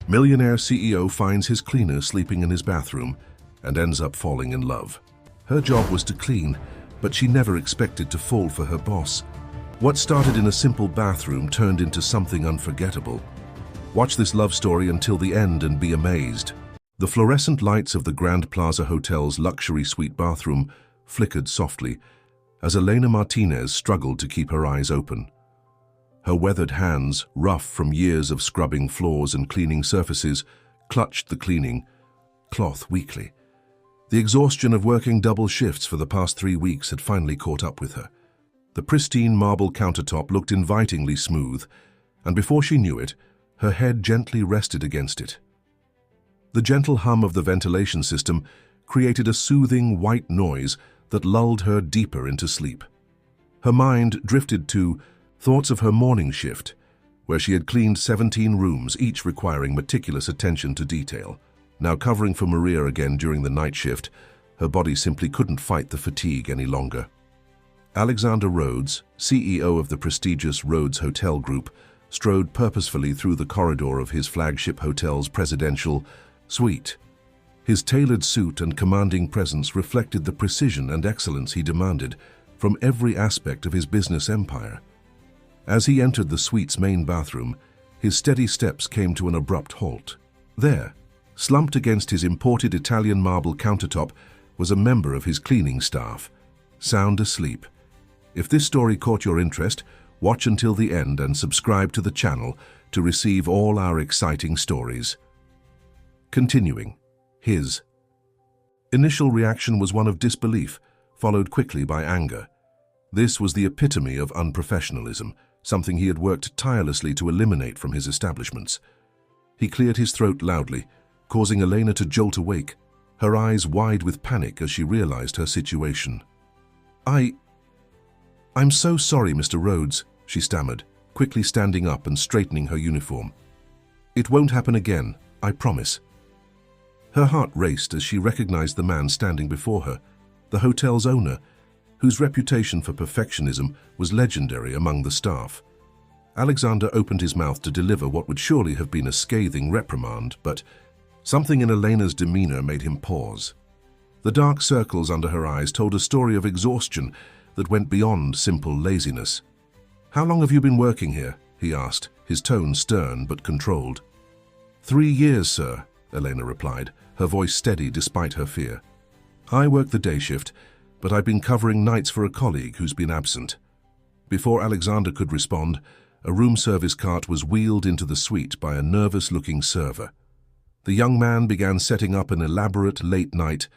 Millionaire CEO finds his cleaner sleeping in his bathroom and ends up falling in love. Her job was to clean, but she never expected to fall for her boss. What started in a simple bathroom turned into something unforgettable. Watch this love story until the end and be amazed. The fluorescent lights of the Grand Plaza Hotel's luxury suite bathroom flickered softly as Elena Martinez struggled to keep her eyes open. Her weathered hands, rough from years of scrubbing floors and cleaning surfaces, clutched the cleaning cloth weakly. The exhaustion of working double shifts for the past 3 weeks had finally caught up with her. The pristine marble countertop looked invitingly smooth, and before she knew it, her head gently rested against it. The gentle hum of the ventilation system created a soothing white noise that lulled her deeper into sleep. Her mind drifted to thoughts of her morning shift, where she had cleaned 17 rooms, each requiring meticulous attention to detail. Now covering for Maria again during the night shift, her body simply couldn't fight the fatigue any longer. Alexander Rhodes, CEO of the prestigious Rhodes Hotel Group, strode purposefully through the corridor of his flagship hotel's presidential suite. His tailored suit and commanding presence reflected the precision and excellence he demanded from every aspect of his business empire. As he entered the suite's main bathroom, his steady steps came to an abrupt halt. There, slumped against his imported Italian marble countertop, was a member of his cleaning staff, sound asleep. If this story caught your interest, watch until the end and subscribe to the channel to receive all our exciting stories. Continuing, his initial reaction was one of disbelief, followed quickly by anger. This was the epitome of unprofessionalism, something he had worked tirelessly to eliminate from his establishments. He cleared his throat loudly, causing Elena to jolt awake, her eyes wide with panic as she realized her situation. I'm so sorry, Mr. Rhodes, she stammered, quickly standing up and straightening her uniform. It won't happen again, I promise. Her heart raced as she recognized the man standing before her, the hotel's owner, whose reputation for perfectionism was legendary among the staff. Alexander opened his mouth to deliver what would surely have been a scathing reprimand, but something in Elena's demeanor made him pause. The dark circles under her eyes told a story of exhaustion that went beyond simple laziness. How long have you been working here? He asked, his tone stern but controlled. 3 years, sir, Elena replied, her voice steady despite her fear. I work the day shift, but I've been covering nights for a colleague who's been absent. Before Alexander could respond, a room service cart was wheeled into the suite by a nervous-looking server. The young man began setting up an elaborate late-night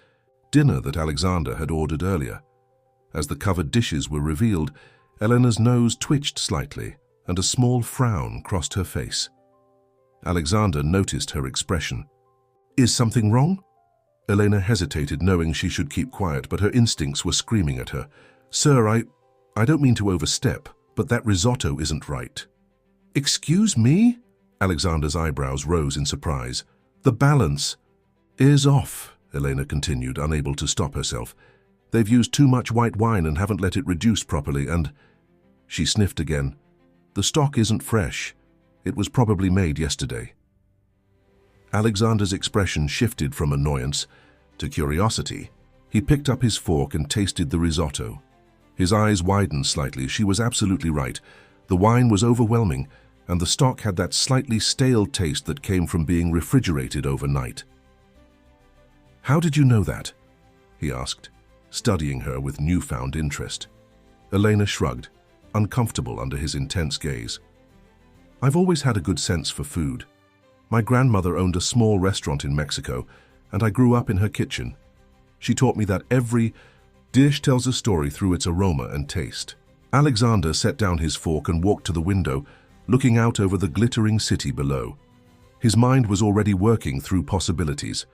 dinner that Alexander had ordered earlier. As the covered dishes were revealed, Elena's nose twitched slightly, and a small frown crossed her face. Alexander noticed her expression. Is something wrong? Elena hesitated, knowing she should keep quiet, but her instincts were screaming at her. Sir, I don't mean to overstep, but that risotto isn't right. Excuse me? Alexander's eyebrows rose in surprise. The balance is off, Elena continued, unable to stop herself. They've used too much white wine and haven't let it reduce properly, and... She sniffed again. The stock isn't fresh. It was probably made yesterday. Alexander's expression shifted from annoyance to curiosity. He picked up his fork and tasted the risotto. His eyes widened slightly. She was absolutely right. The wine was overwhelming, and the stock had that slightly stale taste that came from being refrigerated overnight. How did you know that? He asked, studying her with newfound interest. Elena shrugged, uncomfortable under his intense gaze. I've always had a good sense for food. My grandmother owned a small restaurant in Mexico, and I grew up in her kitchen. She taught me that every dish tells a story through its aroma and taste. Alexander set down his fork and walked to the window, looking out over the glittering city below. His mind was already working through possibilities.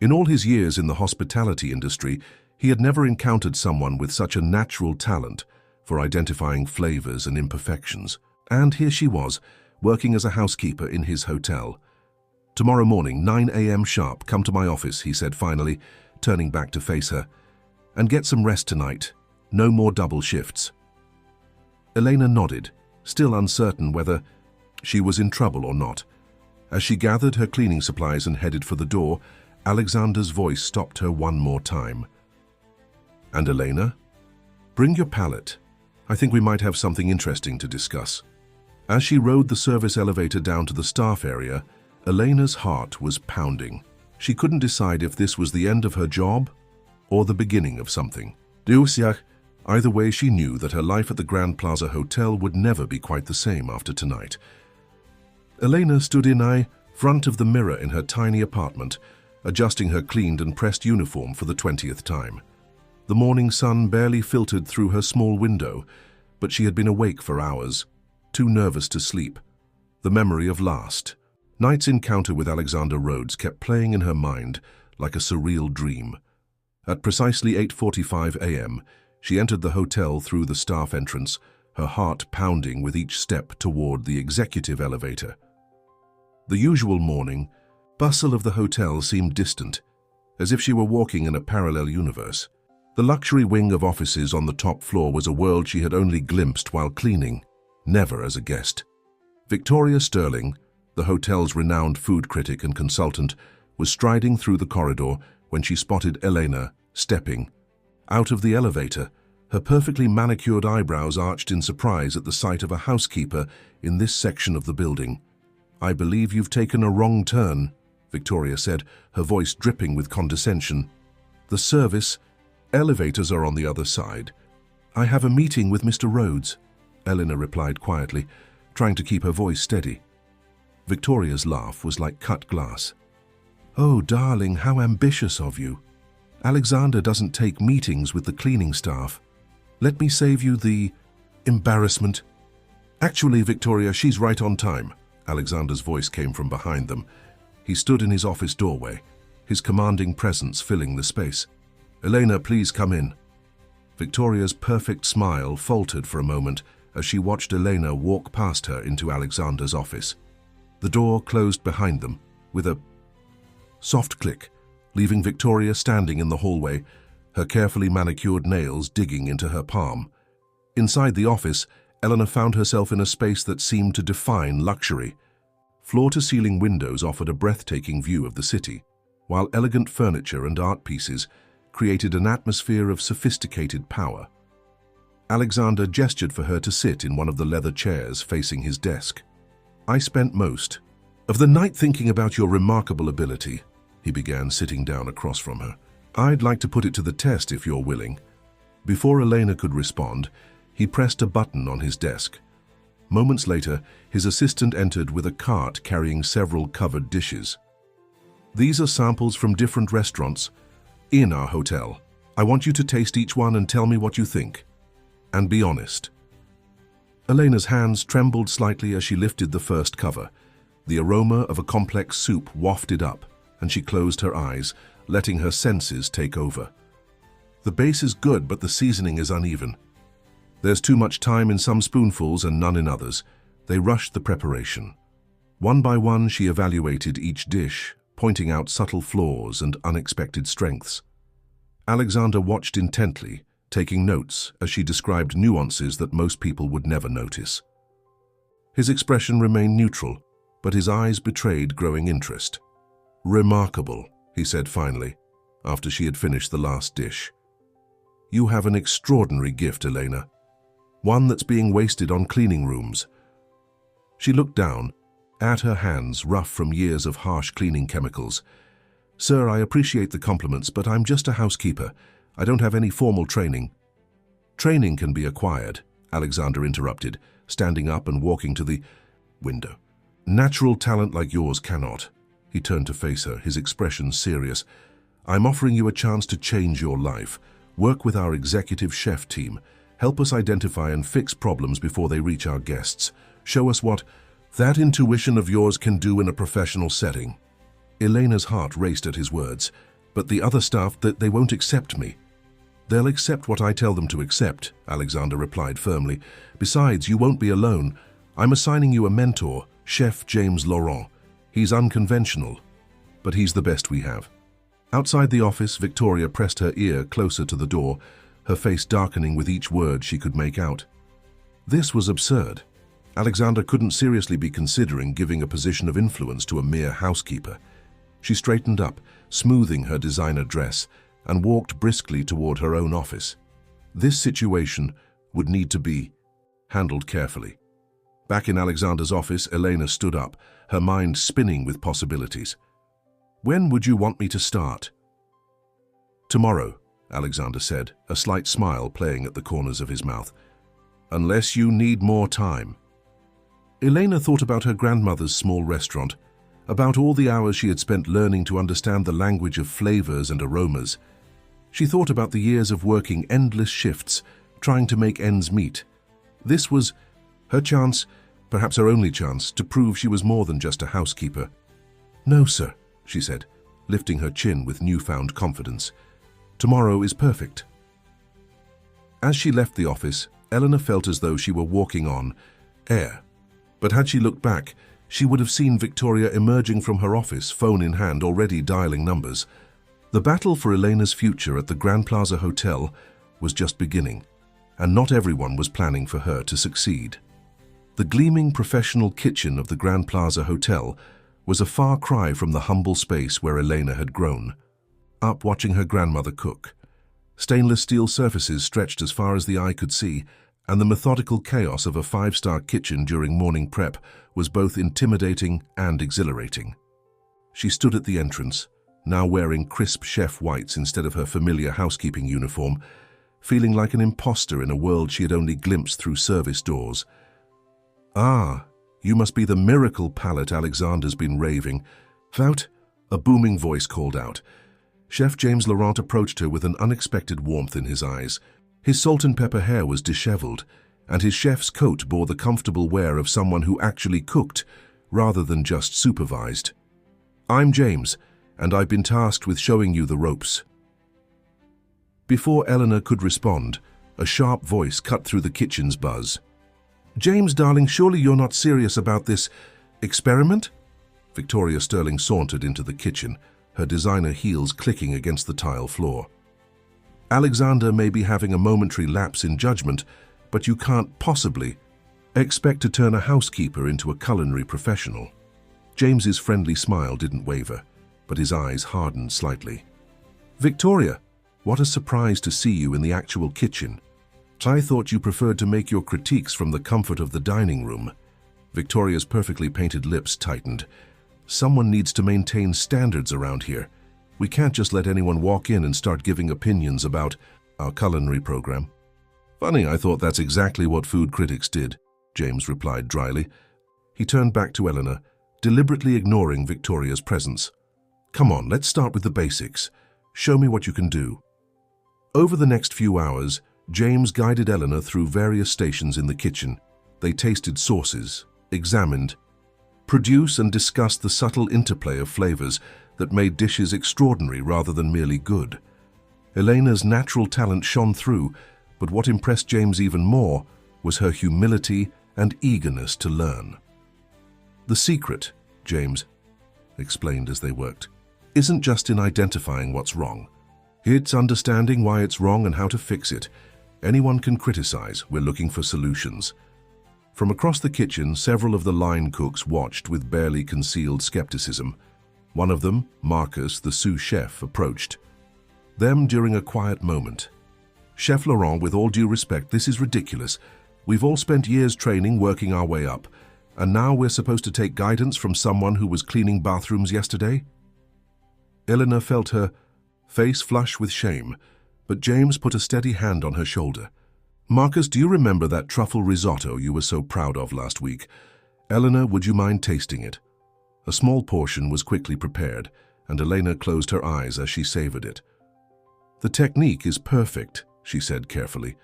In all his years in the hospitality industry, he had never encountered someone with such a natural talent for identifying flavors and imperfections. And here she was, working as a housekeeper in his hotel. Tomorrow morning, 9 a.m. sharp, come to my office, he said finally, turning back to face her. And get some rest tonight. No more double shifts. Elena nodded, still uncertain whether she was in trouble or not. As she gathered her cleaning supplies and headed for the door, Alexander's voice stopped her one more time. "And Elena? Bring your palette. I think we might have something interesting to discuss." As she rode the service elevator down to the staff area, Elena's heart was pounding. She couldn't decide if this was the end of her job or the beginning of something. Either way, she knew that her life at the Grand Plaza Hotel would never be quite the same after tonight. Elena stood in front of the mirror in her tiny apartment, adjusting her cleaned and pressed uniform for the 20th time. The morning sun barely filtered through her small window, but she had been awake for hours, too nervous to sleep. The memory of last night's encounter with Alexander Rhodes kept playing in her mind like a surreal dream. At precisely 8:45 a.m., she entered the hotel through the staff entrance, her heart pounding with each step toward the executive elevator. The usual morning bustle of the hotel seemed distant, as if she were walking in a parallel universe. The luxury wing of offices on the top floor was a world she had only glimpsed while cleaning, never as a guest. Victoria Sterling, the hotel's renowned food critic and consultant, was striding through the corridor when she spotted Elena stepping out of the elevator, her perfectly manicured eyebrows arched in surprise at the sight of a housekeeper in this section of the building. "I believe you've taken a wrong turn," Victoria said, her voice dripping with condescension. "The service elevators are on the other side." "I have a meeting with Mr. Rhodes," Elena replied quietly, trying to keep her voice steady. Victoria's laugh was like cut glass. "Oh, darling, how ambitious of you. Alexander doesn't take meetings with the cleaning staff. Let me save you the embarrassment." "Actually, Victoria, she's right on time." Alexander's voice came from behind them. He stood in his office doorway, his commanding presence filling the space. "Elena, please come in." Victoria's perfect smile faltered for a moment as she watched Elena walk past her into Alexander's office. The door closed behind them with a soft click, leaving Victoria standing in the hallway, her carefully manicured nails digging into her palm. Inside the office, Elena found herself in a space that seemed to define luxury. Floor-to-ceiling windows offered a breathtaking view of the city, while elegant furniture and art pieces created an atmosphere of sophisticated power. Alexander gestured for her to sit in one of the leather chairs facing his desk. "I spent most of the night thinking about your remarkable ability," he began, sitting down across from her. "I'd like to put it to the test if you're willing." Before Elena could respond, he pressed a button on his desk. Moments later, his assistant entered with a cart carrying several covered dishes. "These are samples from different restaurants in our hotel. I want you to taste each one and tell me what you think. And be honest." Elena's hands trembled slightly as she lifted the first cover. The aroma of a complex soup wafted up, and she closed her eyes, letting her senses take over. "The base is good, but the seasoning is uneven. There's too much time in some spoonfuls and none in others." They rushed the preparation. One by one, she evaluated each dish, pointing out subtle flaws and unexpected strengths. Alexander watched intently, taking notes as she described nuances that most people would never notice. His expression remained neutral, but his eyes betrayed growing interest. "Remarkable," he said finally, after she had finished the last dish. "You have an extraordinary gift, Elena. One that's being wasted on cleaning rooms." She looked down, at her hands rough from years of harsh cleaning chemicals. "Sir, I appreciate the compliments, but I'm just a housekeeper. I don't have any formal training." "Training can be acquired," Alexander interrupted, standing up and walking to the window. "Natural talent like yours cannot." He turned to face her, his expression serious. "I'm offering you a chance to change your life. Work with our executive chef team. Help us identify and fix problems before they reach our guests. Show us what that intuition of yours can do in a professional setting." Elena's heart raced at his words. "But the other staff, that they won't accept me." "They'll accept what I tell them to accept," Alexander replied firmly. "Besides, you won't be alone. I'm assigning you a mentor, Chef James Laurent. He's unconventional, but he's the best we have." Outside the office, Victoria pressed her ear closer to the door, her face darkening with each word she could make out. This was absurd. Alexander couldn't seriously be considering giving a position of influence to a mere housekeeper. She straightened up, smoothing her designer dress, and walked briskly toward her own office. This situation would need to be handled carefully. Back in Alexander's office, Elena stood up, her mind spinning with possibilities. "When would you want me to start?" "Tomorrow," Alexander said, a slight smile playing at the corners of his mouth. "Unless you need more time." Elena thought about her grandmother's small restaurant, about all the hours she had spent learning to understand the language of flavors and aromas. She thought about the years of working endless shifts, trying to make ends meet. This was her chance, perhaps her only chance, to prove she was more than just a housekeeper. "No, sir," she said, lifting her chin with newfound confidence. "Tomorrow is perfect." As she left the office, Eleanor felt as though she were walking on air. But had she looked back, she would have seen Victoria emerging from her office, phone in hand, already dialing numbers. The battle for Elena's future at the Grand Plaza Hotel was just beginning, and not everyone was planning for her to succeed. The gleaming professional kitchen of the Grand Plaza Hotel was a far cry from the humble space where Elena had grown up watching her grandmother cook. Stainless steel surfaces stretched as far as the eye could see, and the methodical chaos of a five-star kitchen during morning prep was both intimidating and exhilarating. She stood at the entrance, now wearing crisp chef whites instead of her familiar housekeeping uniform, feeling like an imposter in a world she had only glimpsed through service doors. "Ah, you must be the miracle palette Alexander's been raving about," a booming voice called out. Chef James Laurent approached her with an unexpected warmth in his eyes. His salt and pepper hair was disheveled, and his chef's coat bore the comfortable wear of someone who actually cooked, rather than just supervised. "I'm James, and I've been tasked with showing you the ropes." Before Eleanor could respond, a sharp voice cut through the kitchen's buzz. "James, darling, surely you're not serious about this experiment?" Victoria Sterling sauntered into the kitchen, her designer heels clicking against the tile floor. "Alexander may be having a momentary lapse in judgment, but you can't possibly expect to turn a housekeeper into a culinary professional." James's friendly smile didn't waver, but his eyes hardened slightly. "Victoria, what a surprise to see you in the actual kitchen. I thought you preferred to make your critiques from the comfort of the dining room." Victoria's perfectly painted lips tightened. "Someone needs to maintain standards around here. We can't just let anyone walk in and start giving opinions about our culinary program." "Funny, I thought that's exactly what food critics did," James replied dryly. He turned back to Eleanor, deliberately ignoring Victoria's presence. "Come on, let's start with the basics. Show me what you can do." Over the next few hours, James guided Eleanor through various stations in the kitchen. They tasted sauces, examined, produced and discussed the subtle interplay of flavors that made dishes extraordinary rather than merely good. Elena's natural talent shone through, but what impressed James even more was her humility and eagerness to learn. "The secret," James explained as they worked, "isn't just in identifying what's wrong. It's understanding why it's wrong and how to fix it. Anyone can criticize, we're looking for solutions." From across the kitchen, several of the line cooks watched with barely concealed skepticism. One of them, Marcus, the sous chef, approached them during a quiet moment. "Chef Laurent, with all due respect, this is ridiculous. We've all spent years training, working our way up, and now we're supposed to take guidance from someone who was cleaning bathrooms yesterday?" Eleanor felt her face flush with shame, but James put a steady hand on her shoulder. "Marcus, do you remember that truffle risotto you were so proud of last week? Eleanor, would you mind tasting it?" A small portion was quickly prepared, and Elena closed her eyes as she savored it. "The technique is perfect," she said carefully.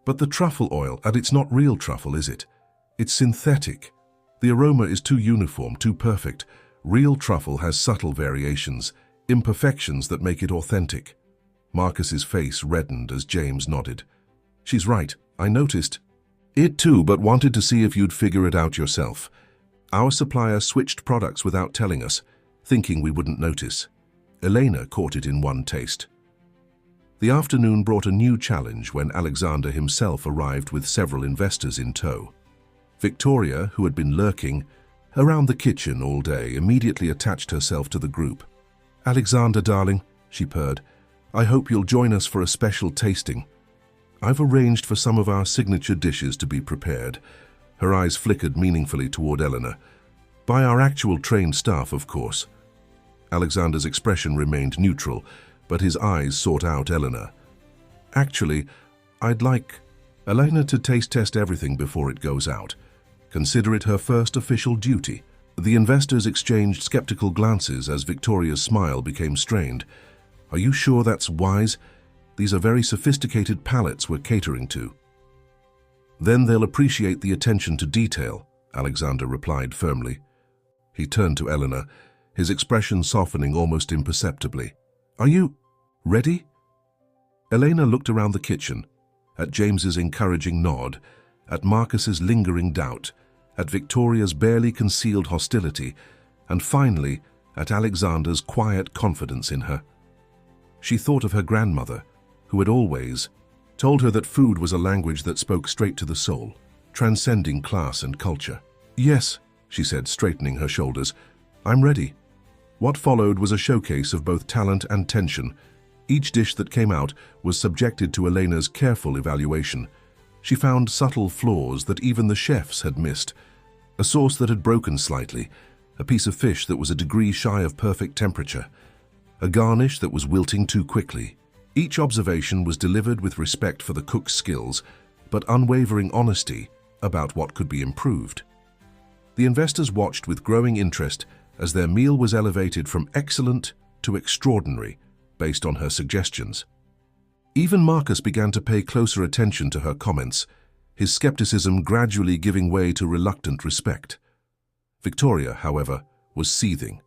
"But the truffle oil, and it's not real truffle, is it? It's synthetic. The aroma is too uniform, too perfect. Real truffle has subtle variations, imperfections that make it authentic." Marcus's face reddened as James nodded. "She's right, I noticed it too, but wanted to see if you'd figure it out yourself. Our supplier switched products without telling us, thinking we wouldn't notice. Elena caught it in one taste." The afternoon brought a new challenge when Alexander himself arrived with several investors in tow. Victoria, who had been lurking around the kitchen all day, immediately attached herself to the group. "Alexander, darling," she purred, "I hope you'll join us for a special tasting. I've arranged for some of our signature dishes to be prepared." Her eyes flickered meaningfully toward Eleanor. "By our actual trained staff, of course." Alexander's expression remained neutral, but his eyes sought out Eleanor. "Actually, I'd like Elena to taste test everything before it goes out. Consider it her first official duty." The investors exchanged skeptical glances as Victoria's smile became strained. "Are you sure that's wise? These are very sophisticated palates we're catering to." "Then they'll appreciate the attention to detail," Alexander replied firmly. He turned to Eleanor, his expression softening almost imperceptibly. "Are you ready?" Elena looked around the kitchen, at James's encouraging nod, at Marcus's lingering doubt, at Victoria's barely concealed hostility, and finally at Alexander's quiet confidence in her. She thought of her grandmother, who had always told her that food was a language that spoke straight to the soul, transcending class and culture. "Yes," she said, straightening her shoulders, "I'm ready." What followed was a showcase of both talent and tension. Each dish that came out was subjected to Elena's careful evaluation. She found subtle flaws that even the chefs had missed. A sauce that had broken slightly, a piece of fish that was a degree shy of perfect temperature, a garnish that was wilting too quickly. Each observation was delivered with respect for the cook's skills, but unwavering honesty about what could be improved. The investors watched with growing interest as their meal was elevated from excellent to extraordinary based on her suggestions. Even Marcus began to pay closer attention to her comments, his skepticism gradually giving way to reluctant respect. Victoria, however, was seething.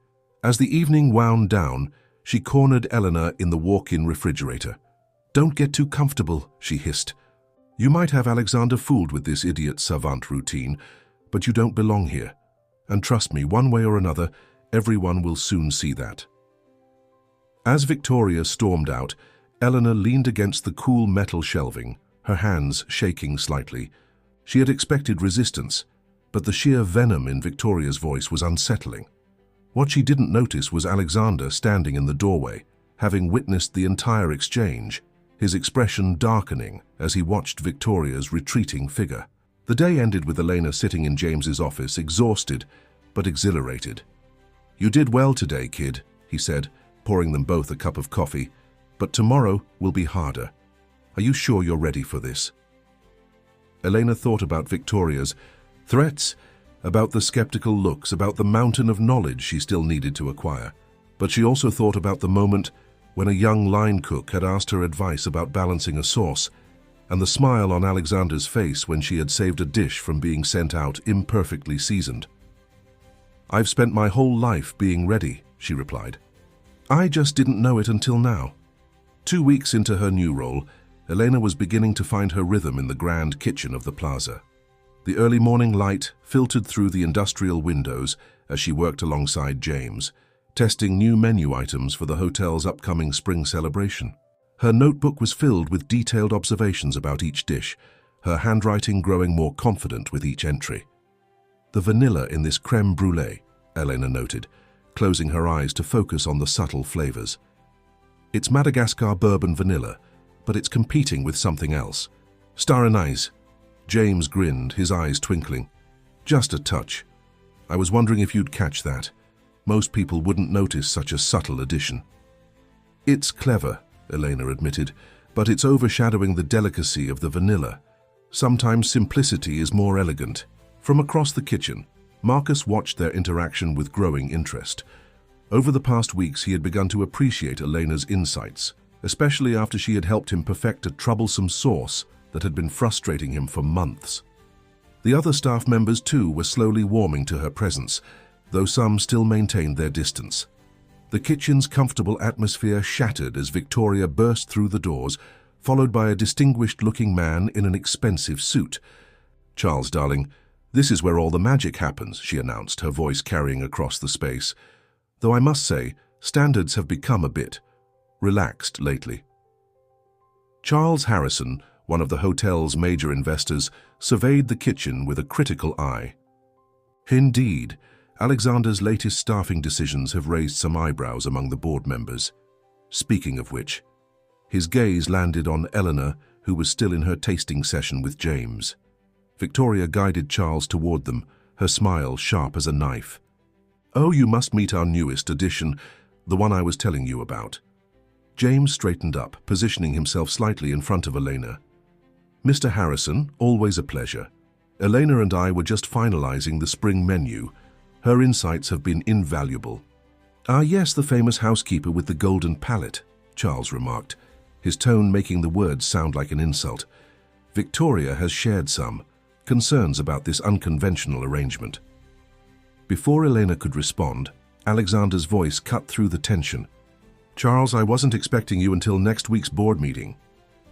As the evening wound down, she cornered Eleanor in the walk-in refrigerator. "Don't get too comfortable," she hissed. "You might have Alexander fooled with this idiot savant routine, but you don't belong here. And trust me, one way or another, everyone will soon see that." As Victoria stormed out, Eleanor leaned against the cool metal shelving, her hands shaking slightly. She had expected resistance, but the sheer venom in Victoria's voice was unsettling. What she didn't notice was Alexander standing in the doorway, having witnessed the entire exchange, his expression darkening as he watched Victoria's retreating figure. The day ended with Elena sitting in James's office, exhausted but exhilarated. "You did well today, kid," he said, pouring them both a cup of coffee. "But tomorrow will be harder. Are you sure you're ready for this?" Elena thought about Victoria's threats, about the skeptical looks, about the mountain of knowledge she still needed to acquire. But she also thought about the moment when a young line cook had asked her advice about balancing a sauce, and the smile on Alexander's face when she had saved a dish from being sent out imperfectly seasoned. "I've spent my whole life being ready," she replied. "I just didn't know it until now." 2 weeks into her new role, Elena was beginning to find her rhythm in the grand kitchen of the plaza. The early morning light filtered through the industrial windows as she worked alongside James, testing new menu items for the hotel's upcoming spring celebration. Her notebook was filled with detailed observations about each dish, her handwriting growing more confident with each entry. "The vanilla in this crème brûlée," Elena noted, closing her eyes to focus on the subtle flavors. "It's Madagascar bourbon vanilla, but it's competing with something else. Star anise." James grinned, his eyes twinkling. "Just a touch. I was wondering if you'd catch that. Most people wouldn't notice such a subtle addition." "It's clever," Elena admitted, "but it's overshadowing the delicacy of the vanilla. Sometimes simplicity is more elegant." From across the kitchen, Marcus watched their interaction with growing interest. Over the past weeks, he had begun to appreciate Elena's insights, especially after she had helped him perfect a troublesome sauce that had been frustrating him for months. The other staff members, too, were slowly warming to her presence, though some still maintained their distance. The kitchen's comfortable atmosphere shattered as Victoria burst through the doors, followed by a distinguished-looking man in an expensive suit. "Charles, darling, this is where all the magic happens," she announced, her voice carrying across the space. "Though I must say, standards have become a bit relaxed lately." Charles Harrison, one of the hotel's major investors, surveyed the kitchen with a critical eye. Indeed, Alexander's latest staffing decisions have raised some eyebrows among the board members. Speaking of which, his gaze landed on Eleanor, who was still in her tasting session with James. Victoria guided Charles toward them, her smile sharp as a knife. "Oh, you must meet our newest addition, the one I was telling you about." James straightened up, positioning himself slightly in front of Elena. "Mr. Harrison, always a pleasure. Elena and I were just finalizing the spring menu. Her insights have been invaluable." "Ah, yes, the famous housekeeper with the golden palate," Charles remarked, his tone making the words sound like an insult. Victoria has shared some concerns about this unconventional arrangement. Before Elena could respond, Alexander's voice cut through the tension. "Charles, I wasn't expecting you until next week's board meeting."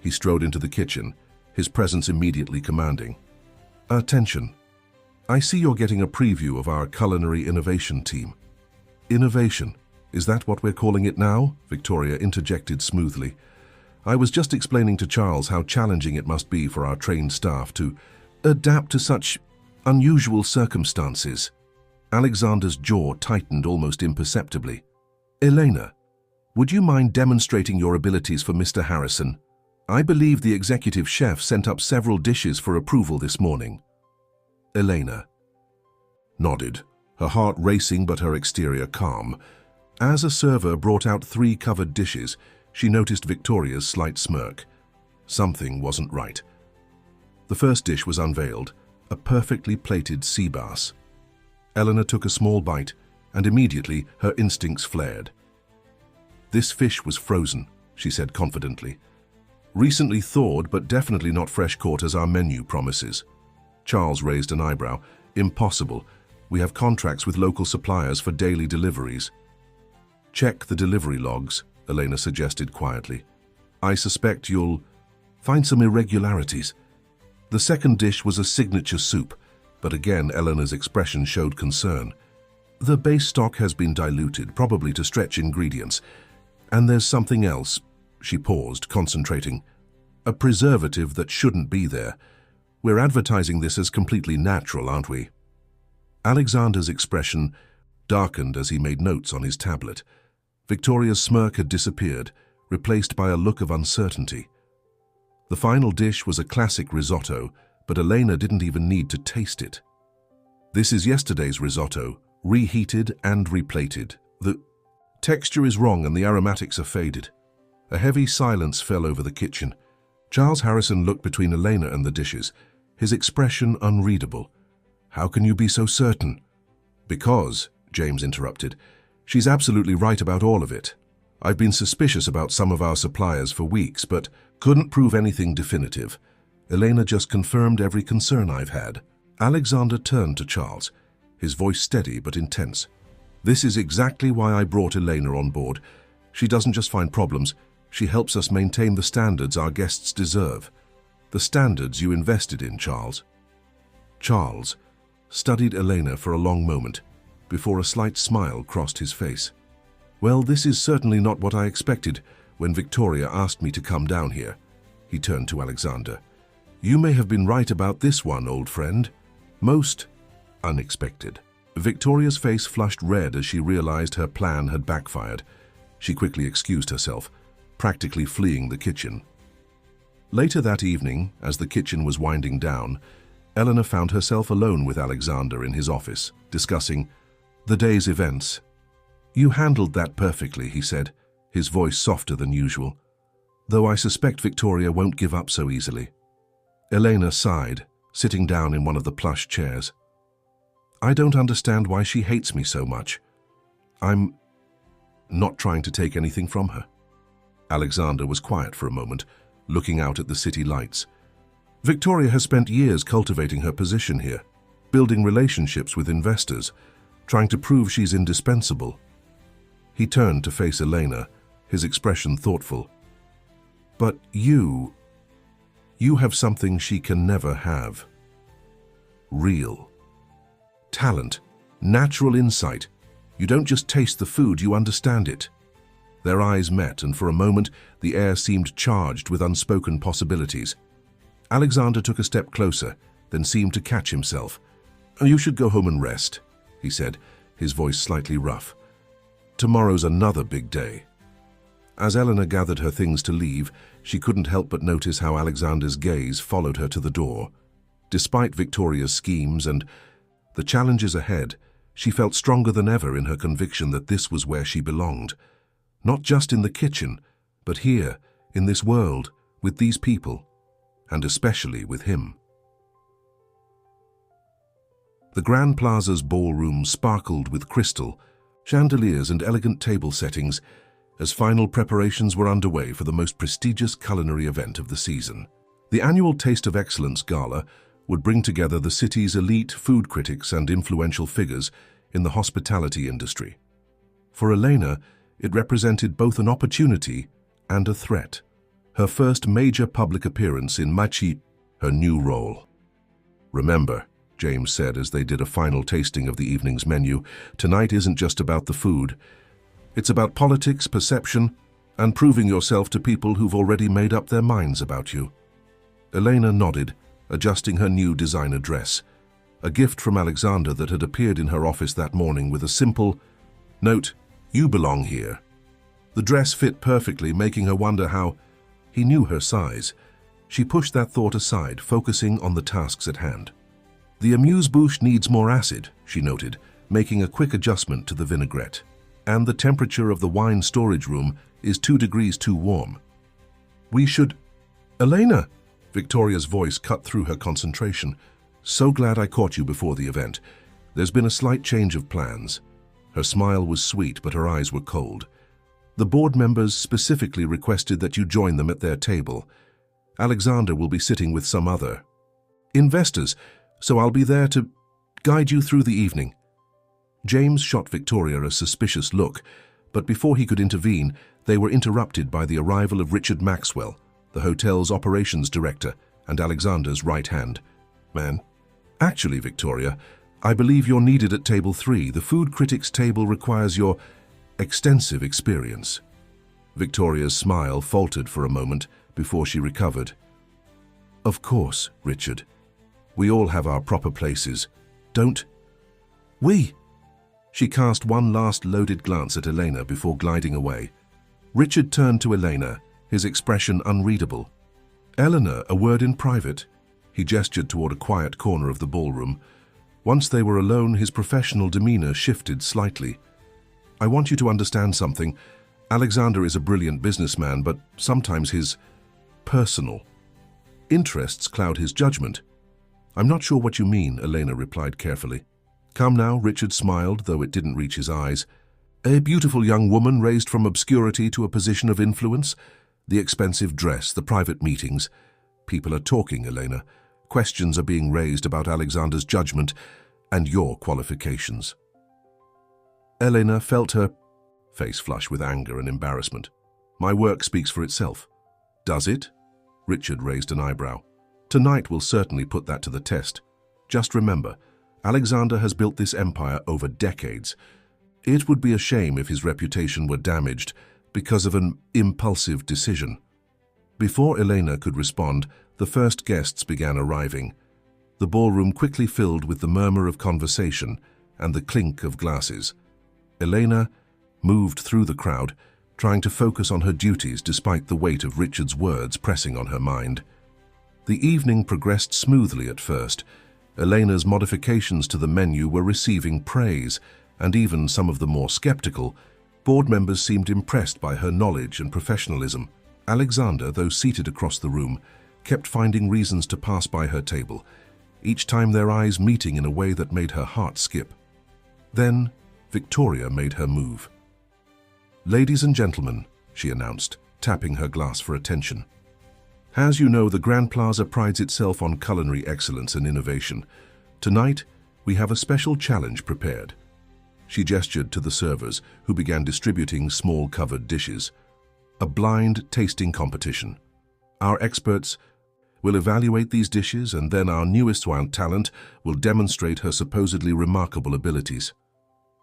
He strode into the kitchen, his presence immediately commanding. "Attention. I see you're getting a preview of our culinary innovation team." "Innovation? Is that what we're calling it now?" Victoria interjected smoothly. "I was just explaining to Charles how challenging it must be for our trained staff to adapt to such unusual circumstances." Alexander's jaw tightened almost imperceptibly. "Elena, would you mind demonstrating your abilities for Mr. Harrison? I believe the executive chef sent up several dishes for approval this morning." Elena nodded, her heart racing but her exterior calm. As a server brought out 3 covered dishes, she noticed Victoria's slight smirk. Something wasn't right. The first dish was unveiled, a perfectly plated sea bass. Eleanor took a small bite, and immediately her instincts flared. "This fish was frozen," she said confidently. "Recently thawed, but definitely not fresh caught as our menu promises." Charles raised an eyebrow. "Impossible. We have contracts with local suppliers for daily deliveries." "Check the delivery logs," Elena suggested quietly. "I suspect you'll find some irregularities." The second dish was a signature soup, but again Eleanor's expression showed concern. "The base stock has been diluted, probably to stretch ingredients. And there's something else." She paused, concentrating. "A preservative that shouldn't be there. We're advertising this as completely natural, aren't we?" Alexander's expression darkened as he made notes on his tablet. Victoria's smirk had disappeared, replaced by a look of uncertainty. The final dish was a classic risotto, but Elena didn't even need to taste it. "This is yesterday's risotto, reheated and replated. The texture is wrong and the aromatics are faded." A heavy silence fell over the kitchen. Charles Harrison looked between Elena and the dishes, his expression unreadable. "How can you be so certain?" "Because," James interrupted, "she's absolutely right about all of it. I've been suspicious about some of our suppliers for weeks, but couldn't prove anything definitive. Elena just confirmed every concern I've had." Alexander turned to Charles, his voice steady but intense. "This is exactly why I brought Elena on board. She doesn't just find problems, she helps us maintain the standards our guests deserve. The standards you invested in, Charles." Charles studied Elena for a long moment, before a slight smile crossed his face. "Well, this is certainly not what I expected when Victoria asked me to come down here." He turned to Alexander. "You may have been right about this one, old friend. Most unexpected." Victoria's face flushed red as she realized her plan had backfired. She quickly excused herself, practically fleeing the kitchen. Later that evening, as the kitchen was winding down, Eleanor found herself alone with Alexander in his office, discussing the day's events. "You handled that perfectly," he said, his voice softer than usual. "Though I suspect Victoria won't give up so easily." Elena sighed, sitting down in one of the plush chairs. "I don't understand why she hates me so much. I'm not trying to take anything from her." Alexander was quiet for a moment, looking out at the city lights. "Victoria has spent years cultivating her position here, building relationships with investors, trying to prove she's indispensable." He turned to face Elena, his expression thoughtful. "But you have something she can never have. Real talent, natural insight. You don't just taste the food, you understand it." Their eyes met, and for a moment the air seemed charged with unspoken possibilities. Alexander took a step closer, then seemed to catch himself. "You should go home and rest," he said, his voice slightly rough. "Tomorrow's another big day." As Eleanor gathered her things to leave, she couldn't help but notice how Alexander's gaze followed her to the door. Despite Victoria's schemes and the challenges ahead, she felt stronger than ever in her conviction that this was where she belonged. Not just in the kitchen, but here, in this world, with these people, and especially with him. The Grand Plaza's ballroom sparkled with crystal, chandeliers and elegant table settings as final preparations were underway for the most prestigious culinary event of the season. The annual Taste of Excellence Gala would bring together the city's elite food critics and influential figures in the hospitality industry. For Elena, it represented both an opportunity and a threat. Her first major public appearance in her new role. "Remember," James said as they did a final tasting of the evening's menu, "tonight isn't just about the food. It's about politics, perception, and proving yourself to people who've already made up their minds about you." Elena nodded, adjusting her new designer dress, a gift from Alexander that had appeared in her office that morning with a simple note, "You belong here." The dress fit perfectly, making her wonder how he knew her size. She pushed that thought aside, focusing on the tasks at hand. "The amuse-bouche needs more acid," she noted, making a quick adjustment to the vinaigrette. "And the temperature of the wine storage room is 2 degrees too warm." "We should—" "Elena!" Victoria's voice cut through her concentration. "So glad I caught you before the event. There's been a slight change of plans." Her smile was sweet, but her eyes were cold. "The board members specifically requested that you join them at their table. Alexander will be sitting with some other investors, so I'll be there to guide you through the evening." James shot Victoria a suspicious look, but before he could intervene, they were interrupted by the arrival of Richard Maxwell, the hotel's operations director and Alexander's right-hand man. "Actually, Victoria, I believe you're needed at table 3. The food critics table requires your extensive experience." Victoria's smile faltered for a moment before she recovered. "Of course, Richard. We all have our proper places, don't we?" She cast one last loaded glance at Elena before gliding away. Richard turned to Elena, his expression unreadable. "Eleanor, a word in private." He gestured toward a quiet corner of the ballroom. Once they were alone, his professional demeanor shifted slightly. "I want you to understand something. Alexander is a brilliant businessman, but sometimes his personal interests cloud his judgment." "I'm not sure what you mean," Elena replied carefully. "Come now," Richard smiled, though it didn't reach his eyes. "A beautiful young woman raised from obscurity to a position of influence. The expensive dress, the private meetings. People are talking, Elena. Questions are being raised about Alexander's judgment and your qualifications." Elena felt her face flush with anger and embarrassment. "My work speaks for itself." "Does it?" Richard raised an eyebrow. "Tonight will certainly put that to the test. Just remember, Alexander has built this empire over decades. It would be a shame if his reputation were damaged because of an impulsive decision." Before Elena could respond, the first guests began arriving. The ballroom quickly filled with the murmur of conversation and the clink of glasses. Elena moved through the crowd, trying to focus on her duties despite the weight of Richard's words pressing on her mind. The evening progressed smoothly at first. Elena's modifications to the menu were receiving praise, and even some of the more skeptical board members seemed impressed by her knowledge and professionalism. Alexander, though seated across the room, kept finding reasons to pass by her table, each time their eyes meeting in a way that made her heart skip. Then Victoria made her move. "Ladies and gentlemen," she announced, tapping her glass for attention. "As you know, the Grand Plaza prides itself on culinary excellence and innovation. Tonight, we have a special challenge prepared." She gestured to the servers, who began distributing small covered dishes. "A blind tasting competition. Our experts will evaluate these dishes, and then our newest talent will demonstrate her supposedly remarkable abilities."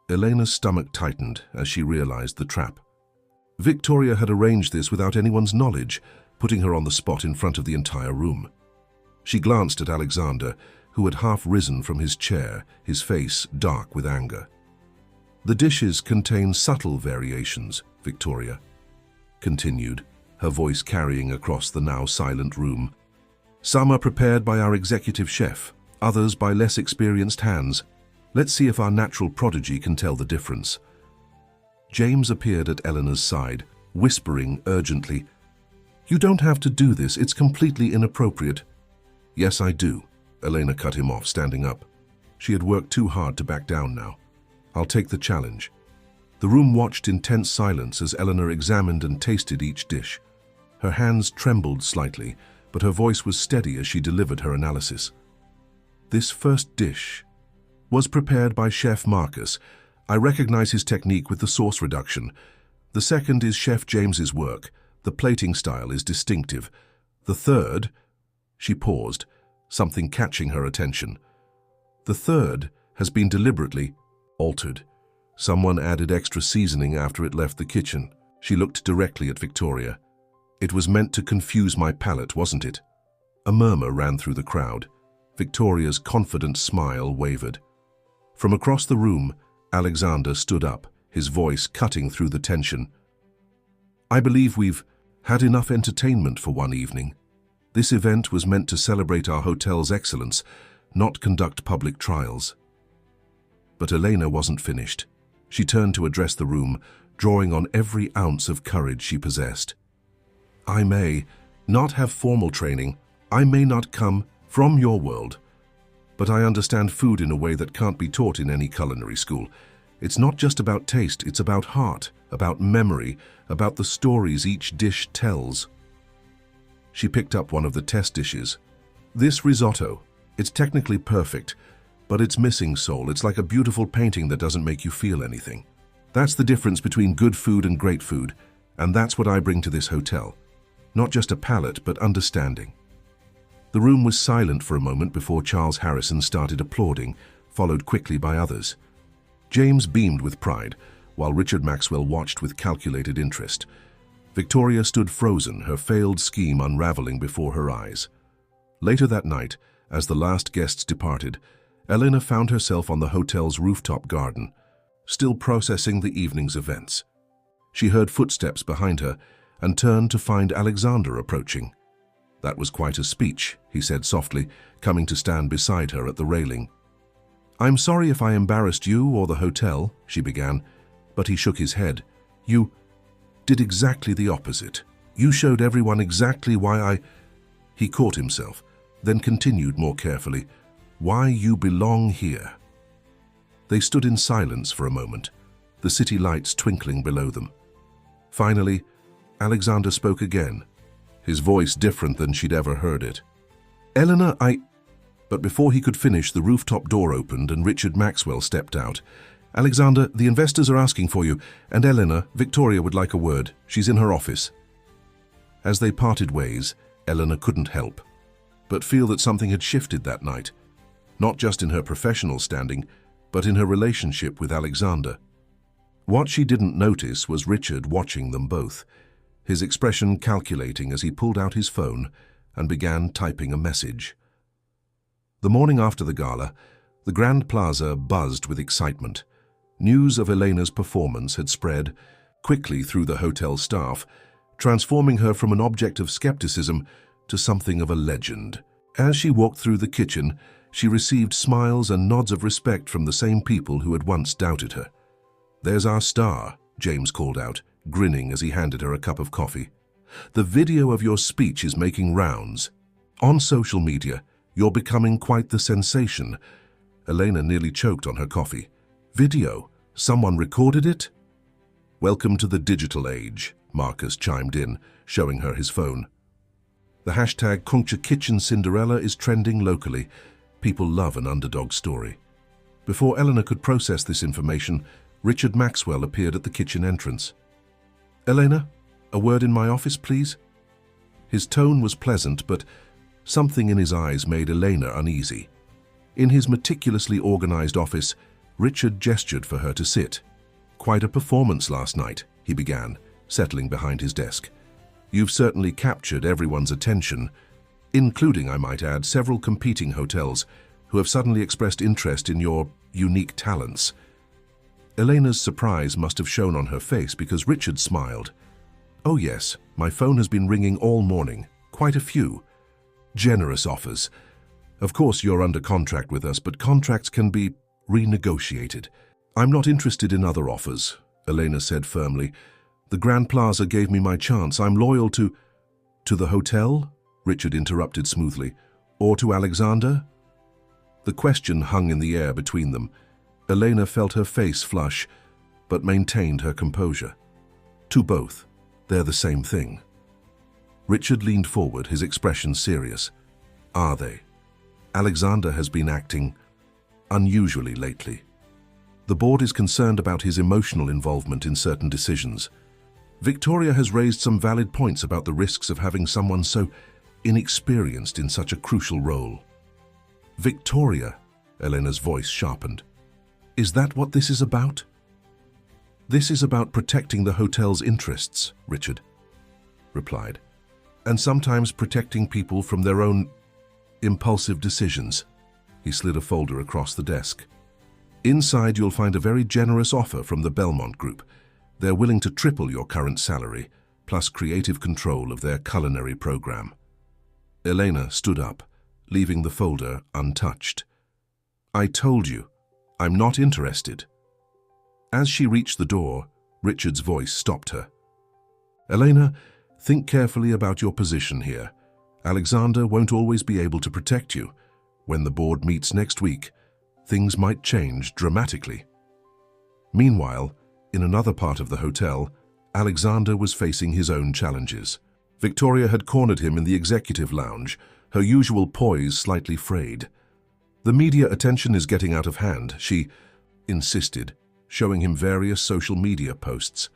Elena's stomach tightened as she realized the trap. Victoria had arranged this without anyone's knowledge, putting her on the spot in front of the entire room. She glanced at Alexander, who had half risen from his chair, his face dark with anger. "The dishes contain subtle variations," Victoria continued, her voice carrying across the now silent room. "Some are prepared by our executive chef, others by less experienced hands. Let's see if our natural prodigy can tell the difference." James appeared at Eleanor's side, whispering urgently, "You don't have to do this, it's completely inappropriate." "Yes, I do," Elena cut him off, standing up. She had worked too hard to back down now. "I'll take the challenge." The room watched in tense silence as Eleanor examined and tasted each dish. Her hands trembled slightly, but her voice was steady as she delivered her analysis. "This first dish was prepared by Chef Marcus. I recognize his technique with the sauce reduction. The second is Chef James's work. The plating style is distinctive. The third—" She paused, something catching her attention. "The third has been deliberately altered. Someone added extra seasoning after it left the kitchen." She looked directly at Victoria. "It was meant to confuse my palate, wasn't it?" A murmur ran through the crowd. Victoria's confident smile wavered. From across the room, Alexander stood up, his voice cutting through the tension. "I believe we've had enough entertainment for one evening. This event was meant to celebrate our hotel's excellence, not conduct public trials." But Elena wasn't finished. She turned to address the room, drawing on every ounce of courage she possessed. "I may not have formal training, I may not come from your world, but I understand food in a way that can't be taught in any culinary school. It's not just about taste, it's about heart, about memory, about the stories each dish tells." She picked up one of the test dishes. "This risotto, it's technically perfect, but it's missing soul. It's like a beautiful painting that doesn't make you feel anything. That's the difference between good food and great food, and that's what I bring to this hotel. Not just a palate, but understanding." The room was silent for a moment before Charles Harrison started applauding, followed quickly by others. James beamed with pride, while Richard Maxwell watched with calculated interest. Victoria stood frozen, her failed scheme unraveling before her eyes. Later that night, as the last guests departed, Elena found herself on the hotel's rooftop garden, still processing the evening's events. She heard footsteps behind her and turned to find Alexander approaching. "That was quite a speech," he said softly, coming to stand beside her at the railing. "I'm sorry if I embarrassed you or the hotel," she began, but he shook his head. "You did exactly the opposite. You showed everyone exactly why I—" He caught himself, then continued more carefully, "Why you belong here." They stood in silence for a moment, the city lights twinkling below them. Finally, Alexander spoke again, his voice different than she'd ever heard it. "Eleanor, But before he could finish, the rooftop door opened and Richard Maxwell stepped out. "Alexander, the investors are asking for you, and Eleanor, Victoria would like a word. She's in her office." As they parted ways, Eleanor couldn't help but feel that something had shifted that night, not just in her professional standing, but in her relationship with Alexander. What she didn't notice was Richard watching them both, his expression calculating as he pulled out his phone and began typing a message. The morning after the gala, the Grand Plaza buzzed with excitement. News of Elena's performance had spread quickly through the hotel staff, transforming her from an object of skepticism to something of a legend. As she walked through the kitchen, she received smiles and nods of respect from the same people who had once doubted her. "There's our star," James called out, grinning as he handed her a cup of coffee. "The video of your speech is making rounds. On social media, you're becoming quite the sensation." Elena nearly choked on her coffee. "Video? Someone recorded it?" "Welcome to the digital age," Marcus chimed in, showing her his phone. "The hashtag #KitchenCinderella is trending locally. People love an underdog story." Before Eleanor could process this information, Richard Maxwell appeared at the kitchen entrance. "Elena, a word in my office, please?" His tone was pleasant, but something in his eyes made Elena uneasy. In his meticulously organized office, Richard gestured for her to sit. "Quite a performance last night," he began, settling behind his desk. "You've certainly captured everyone's attention, including, I might add, several competing hotels who have suddenly expressed interest in your unique talents." Elena's surprise must have shown on her face because Richard smiled. "Oh yes, my phone has been ringing all morning. Quite a few. Generous offers. Of course you're under contract with us, but contracts can be renegotiated." "I'm not interested in other offers," Elena said firmly. "The Grand Plaza gave me my chance. I'm loyal to—" "To the hotel?" Richard interrupted smoothly. "Or to Alexander?" The question hung in the air between them. Elena felt her face flush, but maintained her composure. "To both. They're the same thing." Richard leaned forward, his expression serious. "Are they? Alexander has been acting unusually lately. The board is concerned about his emotional involvement in certain decisions. Victoria has raised some valid points about the risks of having someone so inexperienced in such a crucial role." "Victoria," Elena's voice sharpened. "Is that what this is about?" "This is about protecting the hotel's interests," Richard replied, "and sometimes protecting people from their own impulsive decisions." He slid a folder across the desk. "Inside you'll find a very generous offer from the Belmont Group. They're willing to triple your current salary, plus creative control of their culinary program." Elena stood up, leaving the folder untouched. "I told you, I'm not interested." As she reached the door, Richard's voice stopped her. "Elena, think carefully about your position here. Alexander won't always be able to protect you. When the board meets next week, things might change dramatically." Meanwhile, in another part of the hotel, Alexander was facing his own challenges. Victoria had cornered him in the executive lounge, her usual poise slightly frayed. "The media attention is getting out of hand," she insisted, showing him various social media posts.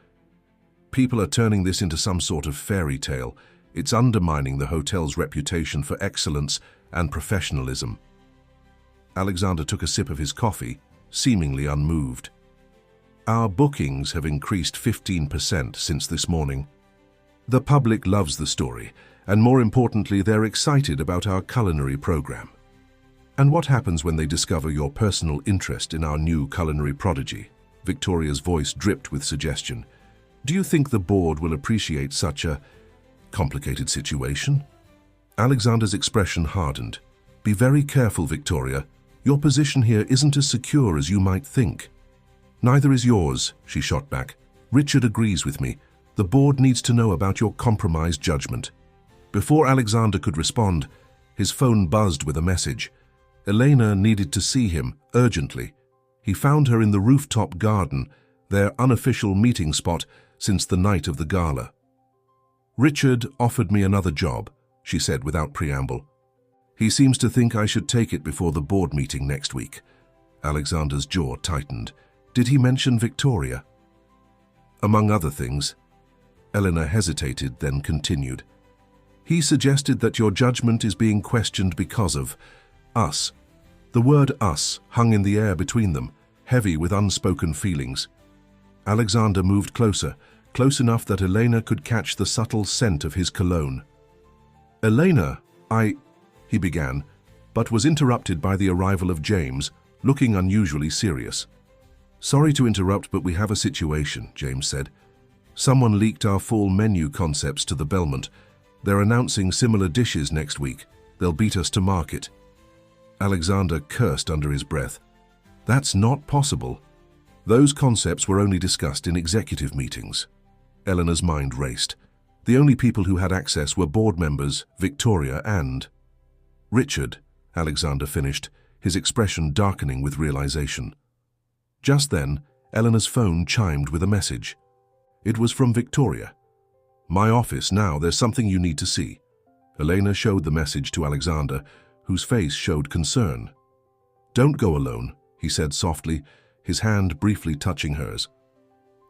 "People are turning this into some sort of fairy tale. It's undermining the hotel's reputation for excellence and professionalism." Alexander took a sip of his coffee, seemingly unmoved. "Our bookings have increased 15% since this morning. The public loves the story, and more importantly, they're excited about our culinary program." "And what happens when they discover your personal interest in our new culinary prodigy?" Victoria's voice dripped with suggestion. "Do you think the board will appreciate such a complicated situation?" Alexander's expression hardened. "Be very careful, Victoria. Your position here isn't as secure as you might think." "Neither is yours," she shot back. "Richard agrees with me. The board needs to know about your compromised judgment." Before Alexander could respond, his phone buzzed with a message. Elena needed to see him, urgently. He found her in the rooftop garden, their unofficial meeting spot since the night of the gala. "Richard offered me another job," she said without preamble. "He seems to think I should take it before the board meeting next week." Alexander's jaw tightened. "Did he mention Victoria?" "Among other things." Elena hesitated, then continued. "He suggested that your judgment is being questioned because of us." The word us hung in the air between them, heavy with unspoken feelings. Alexander moved closer, close enough that Elena could catch the subtle scent of his cologne. "Elena, he began, but was interrupted by the arrival of James, looking unusually serious. "Sorry to interrupt, but we have a situation," James said. "Someone leaked our full menu concepts to the Belmont. They're announcing similar dishes next week. They'll beat us to market." Alexander cursed under his breath. "That's not possible. Those concepts were only discussed in executive meetings." Eleanor's mind raced. The only people who had access were board members, Victoria and Richard, Alexander finished, his expression darkening with realization. Just then, Eleanor's phone chimed with a message. It was from Victoria. "My office now, there's something you need to see." Elena showed the message to Alexander, whose face showed concern. "Don't go alone," he said softly, his hand briefly touching hers.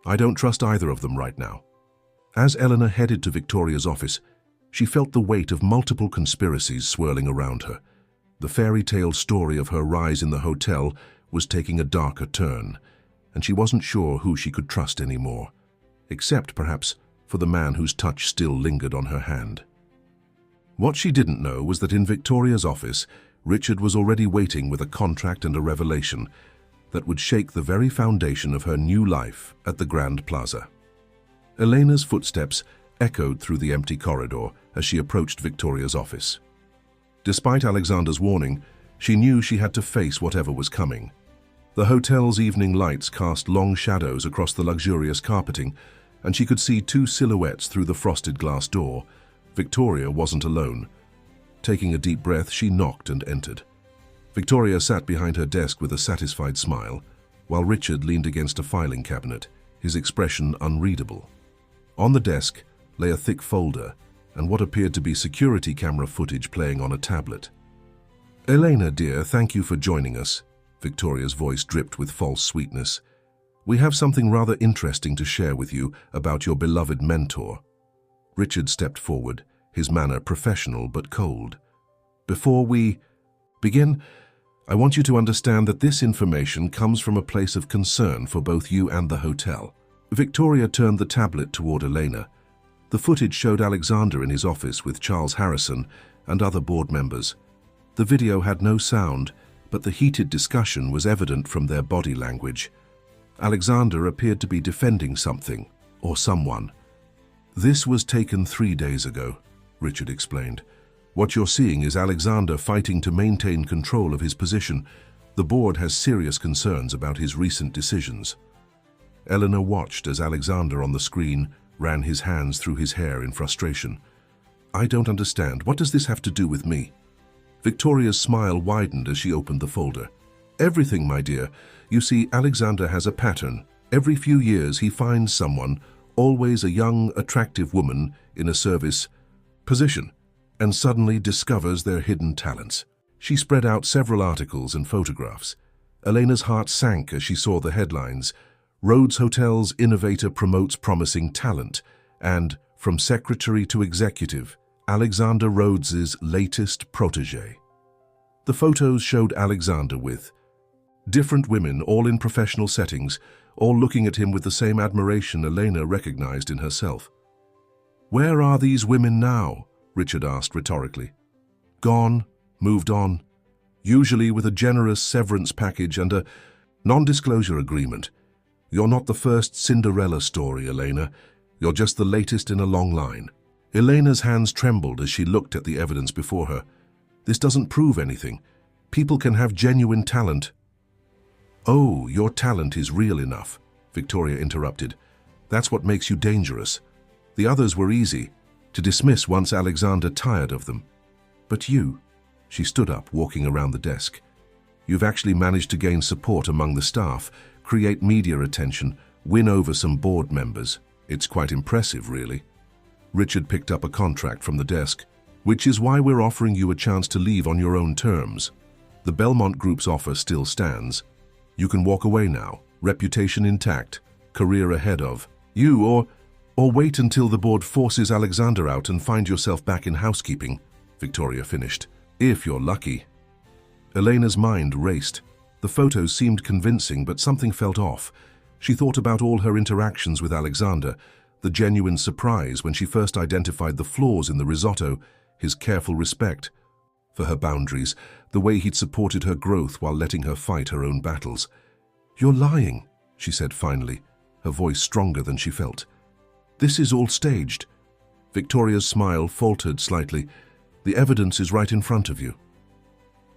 "I don't trust either of them right now." As Eleanor headed to Victoria's office, she felt the weight of multiple conspiracies swirling around her. The fairy tale story of her rise in the hotel was taking a darker turn, and she wasn't sure who she could trust anymore, except perhaps for the man whose touch still lingered on her hand. What she didn't know was that in Victoria's office, Richard was already waiting with a contract and a revelation that would shake the very foundation of her new life at the Grand Plaza. Elena's footsteps echoed through the empty corridor as she approached Victoria's office. Despite Alexander's warning, she knew she had to face whatever was coming. The hotel's evening lights cast long shadows across the luxurious carpeting, and she could see two silhouettes through the frosted glass door. Victoria wasn't alone. Taking a deep breath, she knocked and entered. Victoria sat behind her desk with a satisfied smile, while Richard leaned against a filing cabinet, his expression unreadable. On the desk lay a thick folder and what appeared to be security camera footage playing on a tablet. "Elena, dear, thank you for joining us." Victoria's voice dripped with false sweetness. "We have something rather interesting to share with you about your beloved mentor." Richard stepped forward, his manner professional but cold. "Before we begin, I want you to understand that this information comes from a place of concern for both you and the hotel." Victoria turned the tablet toward Elena. The footage showed Alexander in his office with Charles Harrison and other board members. The video had no sound, but the heated discussion was evident from their body language. Alexander appeared to be defending something or someone. "This was taken 3 days ago," Richard explained. "What you're seeing is Alexander fighting to maintain control of his position. The board has serious concerns about his recent decisions." Eleanor watched as Alexander on the screen ran his hands through his hair in frustration. "I don't understand. What does this have to do with me?" Victoria's smile widened as she opened the folder. "Everything, my dear. You see, Alexander has a pattern. Every few years he finds someone, always a young, attractive woman in a service position, and suddenly discovers their hidden talents." She spread out several articles and photographs. Elena's heart sank as she saw the headlines: "Rhodes Hotel's innovator promotes promising talent," and "From secretary to executive, Alexander Rhodes's latest protege." The photos showed Alexander with different women, all in professional settings, all looking at him with the same admiration Elena recognized in herself. "Where are these women now?" Richard asked rhetorically. "Gone, moved on, usually with a generous severance package and a non-disclosure agreement. You're not the first Cinderella story, Elena. You're just the latest in a long line." Elena's hands trembled as she looked at the evidence before her. "This doesn't prove anything. People can have genuine talent." "Oh, your talent is real enough," Victoria interrupted. "That's what makes you dangerous. The others were easy to dismiss once Alexander tired of them. But you," she stood up, walking around the desk, "you've actually managed to gain support among the staff, create media attention, win over some board members. It's quite impressive, really." Richard picked up a contract from the desk. "Which is why we're offering you a chance to leave on your own terms. The Belmont Group's offer still stands. You can walk away now, reputation intact, career ahead of you, or wait until the board forces Alexander out and find yourself back in housekeeping," Victoria finished. "If you're lucky." Elena's mind raced. The photos seemed convincing, but something felt off. She thought about all her interactions with Alexander, the genuine surprise when she first identified the flaws in the risotto, his careful respect for her boundaries, the way he'd supported her growth while letting her fight her own battles. "You're lying," she said finally, her voice stronger than she felt. "This is all staged." Victoria's smile faltered slightly. "The evidence is right in front of you."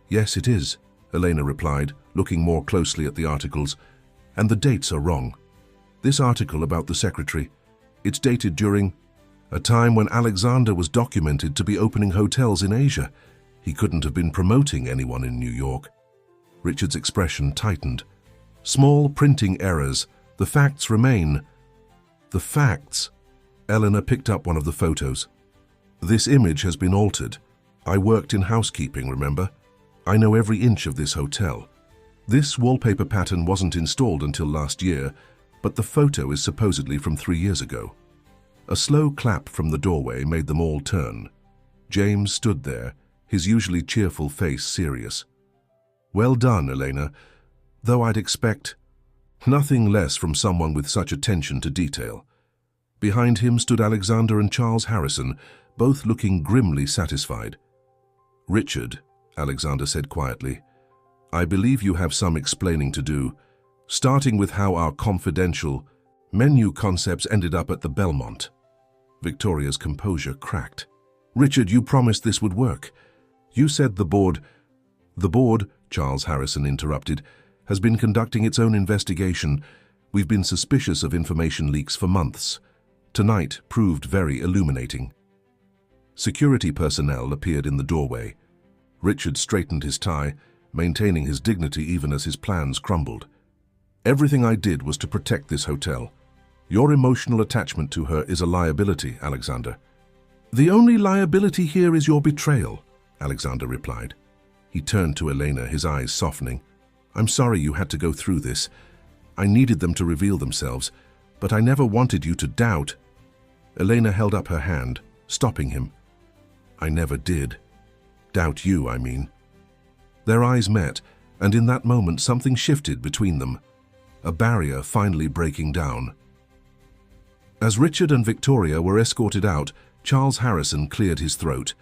"Yes, it is," Elena replied, looking more closely at the articles. "And the dates are wrong. This article about the secretary, it's dated during a time when Alexander was documented to be opening hotels in Asia. He couldn't have been promoting anyone in New York." Richard's expression tightened. "Small printing errors. The facts remain." "The facts?" Eleanor picked up one of the photos. "This image has been altered. I worked in housekeeping, remember? I know every inch of this hotel. This wallpaper pattern wasn't installed until last year, but the photo is supposedly from 3 years ago." A slow clap from the doorway made them all turn. James stood there, his usually cheerful face serious. "Well done, Elena, though I'd expect nothing less from someone with such attention to detail." Behind him stood Alexander and Charles Harrison, both looking grimly satisfied. Richard, Alexander said quietly. "I believe you have some explaining to do, starting with how our confidential menu concepts ended up at the Belmont." Victoria's composure cracked. "Richard, you promised this would work. You said the board..." "The board," Charles Harrison interrupted, "has been conducting its own investigation. We've been suspicious of information leaks for months. Tonight proved very illuminating." Security personnel appeared in the doorway. Richard straightened his tie, maintaining his dignity even as his plans crumbled. "Everything I did was to protect this hotel. Your emotional attachment to her is a liability, Alexander." "The only liability here is your betrayal," Alexander replied. He turned to Elena, his eyes softening. "I'm sorry you had to go through this. I needed them to reveal themselves, but I never wanted you to doubt." Elena held up her hand, stopping him. "I never did. Doubt you, I mean." Their eyes met, and in that moment something shifted between them, a barrier finally breaking down. As Richard and Victoria were escorted out, Charles Harrison cleared his throat.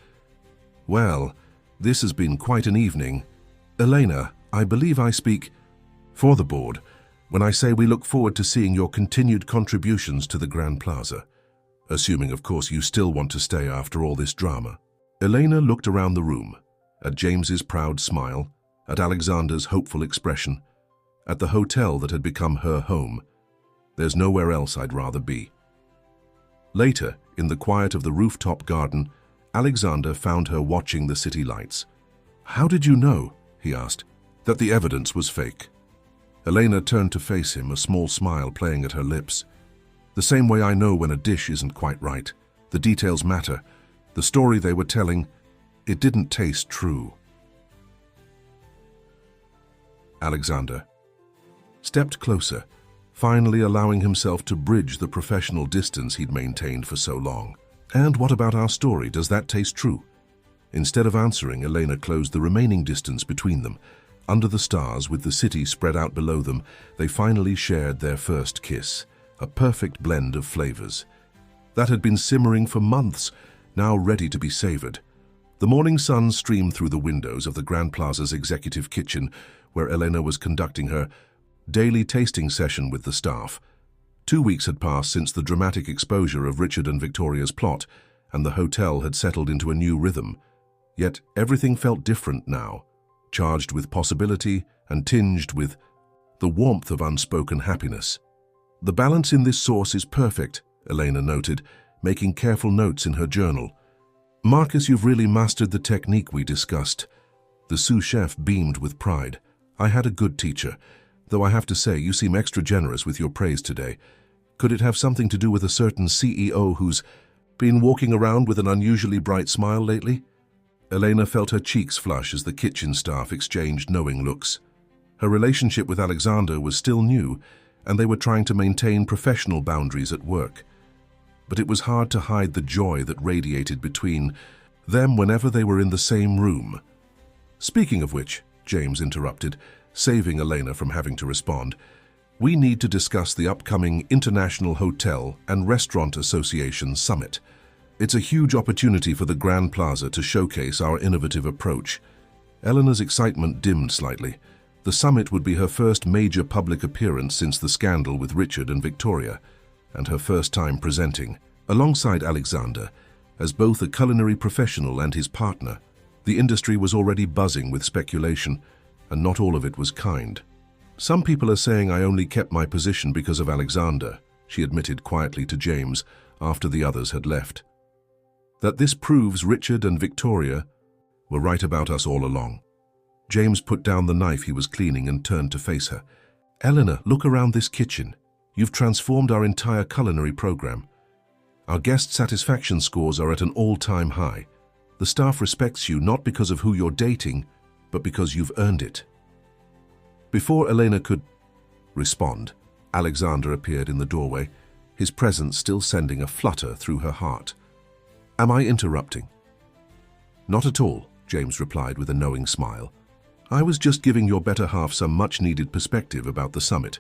"Well, this has been quite an evening. Elena, I believe I speak for the board when I say we look forward to seeing your continued contributions to the Grand Plaza. Assuming, of course, you still want to stay after all this drama." Elena looked around the room, at James's proud smile, at Alexander's hopeful expression, at the hotel that had become her home. "There's nowhere else I'd rather be." Later, in the quiet of the rooftop garden, Alexander found her watching the city lights. "How did you know," he asked, "that the evidence was fake?" Elena turned to face him, a small smile playing at her lips. "The same way I know when a dish isn't quite right. The details matter. The story they were telling, it didn't taste true." Alexander stepped closer, finally allowing himself to bridge the professional distance he'd maintained for so long. "And what about our story? Does that taste true?" Instead of answering, Elena closed the remaining distance between them. Under the stars, with the city spread out below them, they finally shared their first kiss, a perfect blend of flavors. That had been simmering for months, now ready to be savored. The morning sun streamed through the windows of the Grand Plaza's executive kitchen, where Elena was conducting her daily tasting session with the staff. 2 weeks had passed since the dramatic exposure of Richard and Victoria's plot, and the hotel had settled into a new rhythm. Yet everything felt different now, charged with possibility and tinged with the warmth of unspoken happiness. "The balance in this sauce is perfect," Elena noted, making careful notes in her journal. "Marcus, you've really mastered the technique we discussed." The sous chef beamed with pride. "I had a good teacher, though I have to say you seem extra generous with your praise today. Could it have something to do with a certain CEO who's been walking around with an unusually bright smile lately?" Elena felt her cheeks flush as the kitchen staff exchanged knowing looks. Her relationship with Alexander was still new, and they were trying to maintain professional boundaries at work. But it was hard to hide the joy that radiated between them whenever they were in the same room. "Speaking of which," James interrupted, saving Elena from having to respond, "we need to discuss the upcoming International Hotel and Restaurant Association Summit. It's a huge opportunity for the Grand Plaza to showcase our innovative approach." Eleanor's excitement dimmed slightly. The summit would be her first major public appearance since the scandal with Richard and Victoria, and her first time presenting, alongside Alexander, as both a culinary professional and his partner. The industry was already buzzing with speculation, and not all of it was kind. "Some people are saying I only kept my position because of Alexander," she admitted quietly to James after the others had left. "That this proves Richard and Victoria were right about us all along." James put down the knife he was cleaning and turned to face her. "Eleanor, look around this kitchen. You've transformed our entire culinary program. Our guest satisfaction scores are at an all-time high. The staff respects you not because of who you're dating, but because you've earned it." Before Elena could respond, Alexander appeared in the doorway, his presence still sending a flutter through her heart. "Am I interrupting?" "Not at all," James replied with a knowing smile. "I was just giving your better half some much-needed perspective about the summit."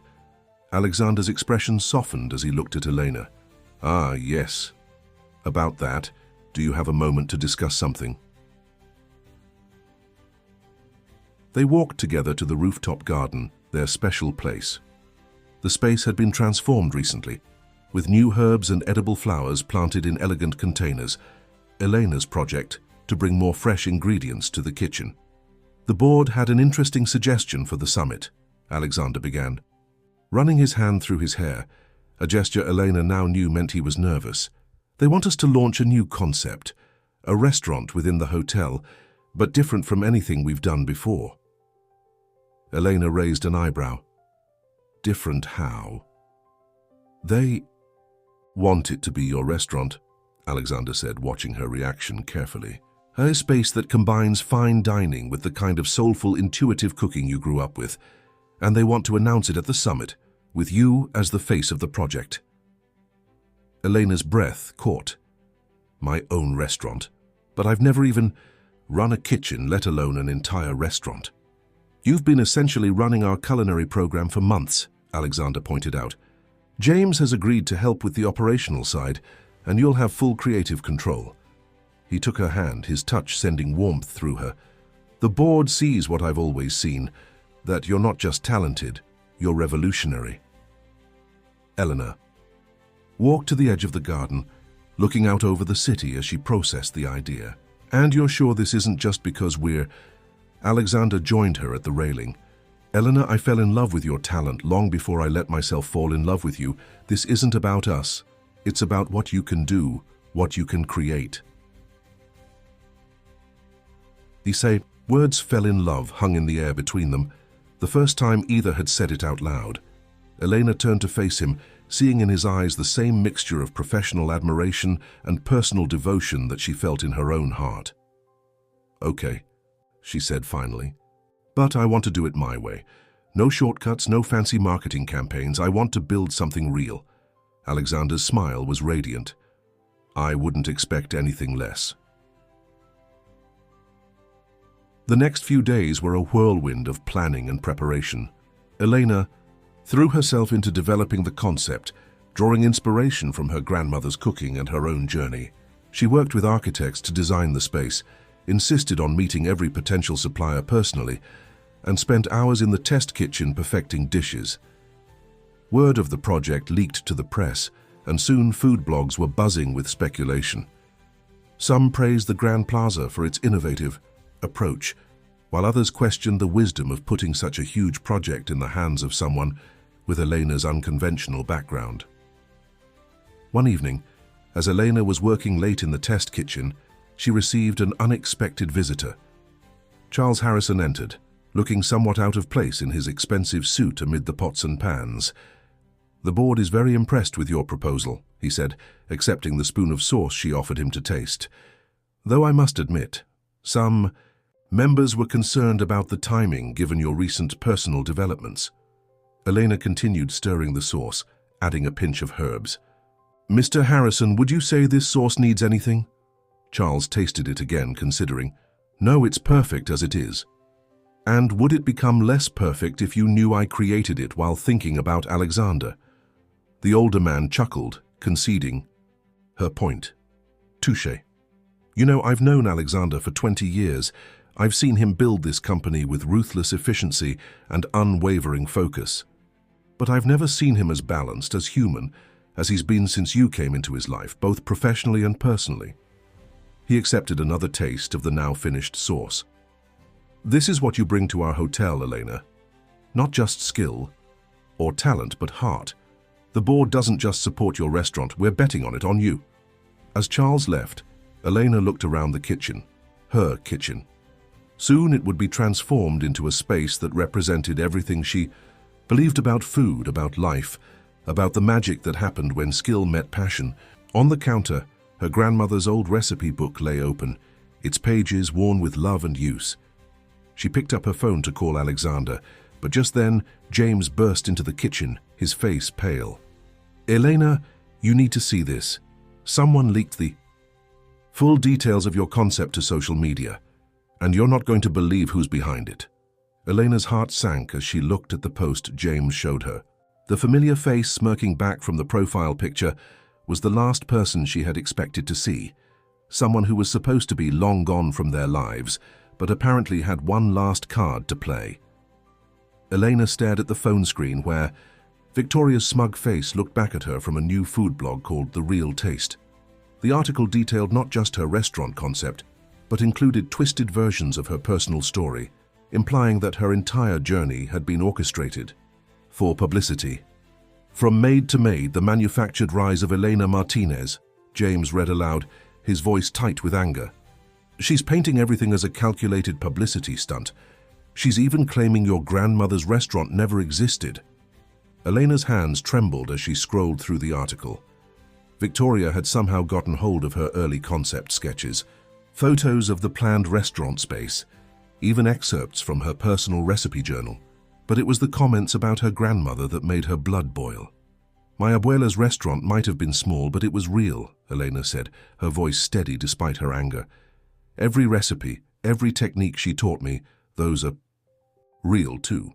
Alexander's expression softened as he looked at Elena. "Ah, yes. About that, do you have a moment to discuss something?" They walked together to the rooftop garden, their special place. The space had been transformed recently, with new herbs and edible flowers planted in elegant containers, Elena's project to bring more fresh ingredients to the kitchen. The board had an interesting suggestion for the summit, Alexander began. Running his hand through his hair, a gesture Elena now knew meant he was nervous. They want us to launch a new concept, a restaurant within the hotel, but different from anything we've done before. Elena raised an eyebrow. Different how? They want it to be your restaurant, Alexander said, watching her reaction carefully. A space that combines fine dining with the kind of soulful, intuitive cooking you grew up with, and they want to announce it at the summit, with you as the face of the project. Elena's breath caught. My own restaurant? But I've never even run a kitchen, let alone an entire restaurant. You've been essentially running our culinary program for months, Alexander pointed out. James has agreed to help with the operational side, and you'll have full creative control. He took her hand, his touch sending warmth through her. The board sees what I've always seen, that you're not just talented, you're revolutionary. Eleanor walked to the edge of the garden, looking out over the city as she processed the idea. And you're sure this isn't just because we're... Alexander joined her at the railing. Eleanor, I fell in love with your talent long before I let myself fall in love with you. This isn't about us. It's about what you can do, what you can create. They say words fell in love hung in the air between them, the first time either had said it out loud. Elena turned to face him, seeing in his eyes the same mixture of professional admiration and personal devotion that she felt in her own heart. Okay, she said finally. But I want to do it my way. No shortcuts, no fancy marketing campaigns. I want to build something real. Alexander's smile was radiant. I wouldn't expect anything less. The next few days were a whirlwind of planning and preparation. Elena threw herself into developing the concept, drawing inspiration from her grandmother's cooking and her own journey. She worked with architects to design the space, insisted on meeting every potential supplier personally, and spent hours in the test kitchen perfecting dishes. Word of the project leaked to the press, and soon food blogs were buzzing with speculation. Some praised the Grand Plaza for its innovative approach, while others questioned the wisdom of putting such a huge project in the hands of someone with Elena's unconventional background. One evening, as Elena was working late in the test kitchen, she received an unexpected visitor. Charles Harrison entered, looking somewhat out of place in his expensive suit amid the pots and pans. The board is very impressed with your proposal, he said, accepting the spoon of sauce she offered him to taste. Though I must admit, some members were concerned about the timing given your recent personal developments. Elena continued stirring the sauce, adding a pinch of herbs. Mr. Harrison, would you say this sauce needs anything? Charles tasted it again, considering. No, it's perfect as it is. And would it become less perfect if you knew I created it while thinking about Alexander? The older man chuckled, conceding her point. Touché. You know, I've known Alexander for 20 years. I've seen him build this company with ruthless efficiency and unwavering focus. But I've never seen him as balanced, as human, as he's been since you came into his life, both professionally and personally. He accepted another taste of the now finished sauce. This is what you bring to our hotel, Elena. Not just skill or talent, but heart. The board doesn't just support your restaurant, we're betting on it, on you. As Charles left, Elena looked around the kitchen, her kitchen. Soon it would be transformed into a space that represented everything she believed about food, about life, about the magic that happened when skill met passion. On the counter, her grandmother's old recipe book lay open, its pages worn with love and use. She picked up her phone to call Alexander, but just then James burst into the kitchen, his face pale. Elena, you need to see this. Someone leaked the full details of your concept to social media, and you're not going to believe who's behind it. Elena's heart sank as she looked at the post James showed her. The familiar face smirking back from the profile picture was the last person she had expected to see, someone who was supposed to be long gone from their lives, but apparently had one last card to play. Elena stared at the phone screen where Victoria's smug face looked back at her from a new food blog called The Real Taste. The article detailed not just her restaurant concept, but included twisted versions of her personal story, implying that her entire journey had been orchestrated for publicity. From Maid to Maid, the manufactured rise of Elena Martinez, James read aloud, his voice tight with anger. She's painting everything as a calculated publicity stunt. She's even claiming your grandmother's restaurant never existed. Elena's hands trembled as she scrolled through the article. Victoria had somehow gotten hold of her early concept sketches, photos of the planned restaurant space, even excerpts from her personal recipe journal. But it was the comments about her grandmother that made her blood boil. My abuela's restaurant might have been small, but it was real, Elena said, her voice steady despite her anger. Every recipe, every technique she taught me, those are real too.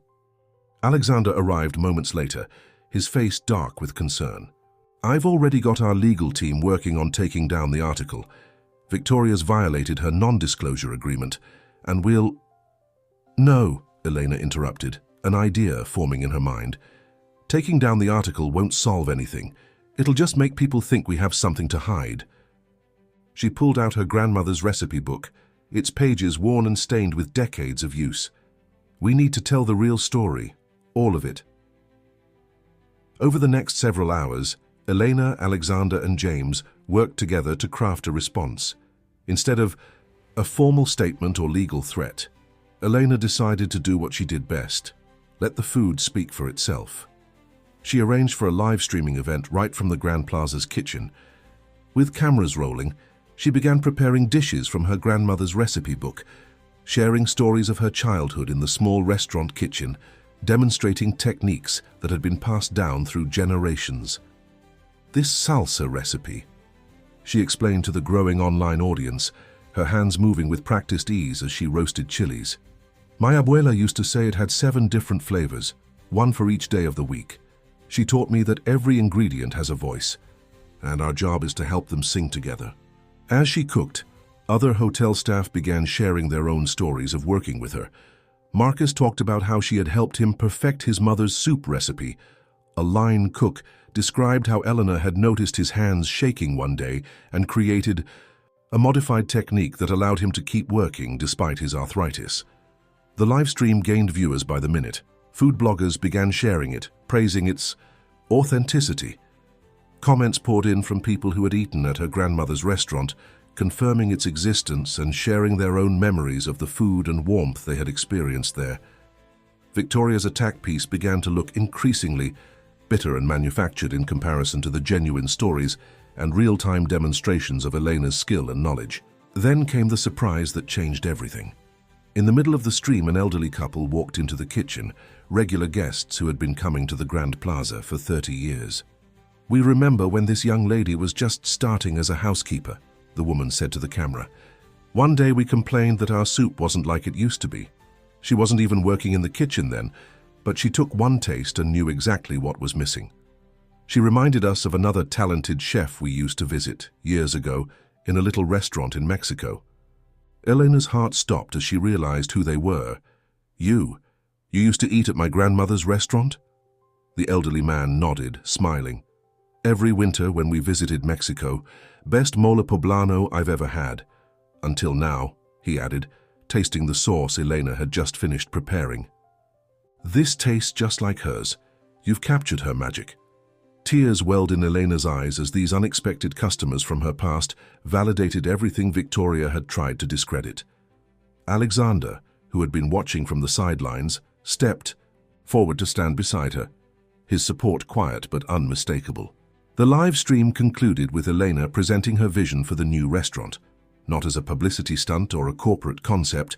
Alexander arrived moments later, his face dark with concern. I've already got our legal team working on taking down the article. Victoria's violated her non-disclosure agreement, and we'll... No, Elena interrupted, an idea forming in her mind. Taking down the article won't solve anything. It'll just make people think we have something to hide. She pulled out her grandmother's recipe book, its pages worn and stained with decades of use. We need to tell the real story, all of it. Over the next several hours, Elena, Alexander, and James worked together to craft a response. Instead of a formal statement or legal threat, Elena decided to do what she did best, let the food speak for itself. She arranged for a live streaming event right from the Grand Plaza's kitchen. With cameras rolling, she began preparing dishes from her grandmother's recipe book, sharing stories of her childhood in the small restaurant kitchen, demonstrating techniques that had been passed down through generations. This salsa recipe, she explained to the growing online audience, her hands moving with practiced ease as she roasted chilies. My abuela used to say it had 7 different flavors, one for each day of the week. She taught me that every ingredient has a voice, and our job is to help them sing together. As she cooked, other hotel staff began sharing their own stories of working with her. Marcus talked about how she had helped him perfect his mother's soup recipe. A line cook described how Eleanor had noticed his hands shaking one day and created a modified technique that allowed him to keep working despite his arthritis. The live stream gained viewers by the minute. Food bloggers began sharing it, praising its authenticity. Comments poured in from people who had eaten at her grandmother's restaurant, confirming its existence and sharing their own memories of the food and warmth they had experienced there. Victoria's attack piece began to look increasingly bitter and manufactured in comparison to the genuine stories and real-time demonstrations of Elena's skill and knowledge. Then came the surprise that changed everything. In the middle of the stream, an elderly couple walked into the kitchen, regular guests who had been coming to the Grand Plaza for 30 years. We remember when this young lady was just starting as a housekeeper, the woman said to the camera. One day we complained that our soup wasn't like it used to be. She wasn't even working in the kitchen then, but she took one taste and knew exactly what was missing. She reminded us of another talented chef we used to visit years ago in a little restaurant in Mexico. Elena's heart stopped as she realized who they were. You used to eat at my grandmother's restaurant? The elderly man nodded, smiling. Every winter when we visited Mexico, best mole poblano I've ever had. Until now, he added, tasting the sauce Elena had just finished preparing. This tastes just like hers. You've captured her magic. Tears welled in Elena's eyes as these unexpected customers from her past validated everything Victoria had tried to discredit. Alexander, who had been watching from the sidelines, stepped forward to stand beside her, his support quiet but unmistakable. The live stream concluded with Elena presenting her vision for the new restaurant, not as a publicity stunt or a corporate concept,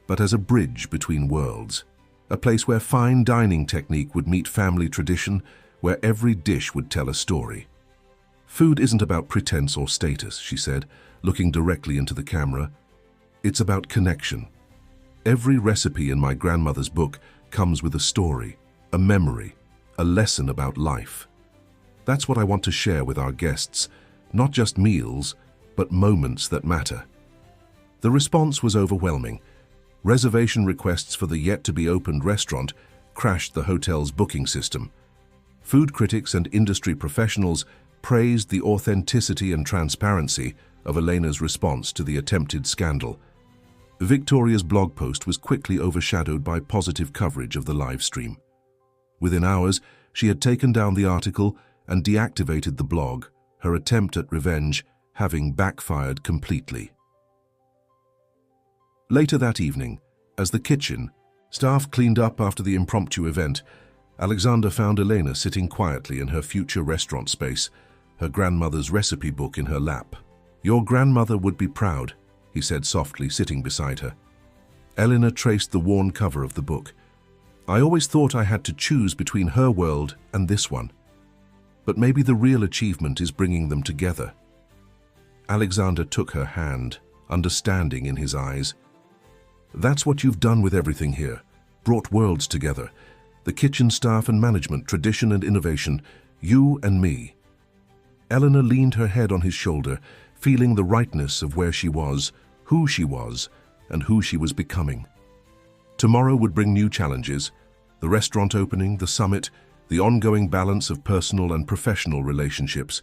but as a bridge between worlds, a place where fine dining technique would meet family tradition, where every dish would tell a story. Food isn't about pretense or status, she said, looking directly into the camera. It's about connection. Every recipe in my grandmother's book comes with a story, a memory, a lesson about life. That's what I want to share with our guests, not just meals, but moments that matter. The response was overwhelming. Reservation requests for the yet-to-be-opened restaurant crashed the hotel's booking system. Food critics and industry professionals praised the authenticity and transparency of Elena's response to the attempted scandal. Victoria's blog post was quickly overshadowed by positive coverage of the live stream. Within hours, she had taken down the article and deactivated the blog, her attempt at revenge having backfired completely. Later that evening, as the kitchen staff cleaned up after the impromptu event, Alexander found Elena sitting quietly in her future restaurant space, her grandmother's recipe book in her lap. "Your grandmother would be proud," he said softly, sitting beside her. Elena traced the worn cover of the book. "I always thought I had to choose between her world and this one. But maybe the real achievement is bringing them together." Alexander took her hand, understanding in his eyes. "That's what you've done with everything here, brought worlds together. The kitchen staff and management, tradition and innovation, you and me." Eleanor leaned her head on his shoulder, feeling the rightness of where she was, and who she was becoming. Tomorrow would bring new challenges: the restaurant opening, the summit, the ongoing balance of personal and professional relationships.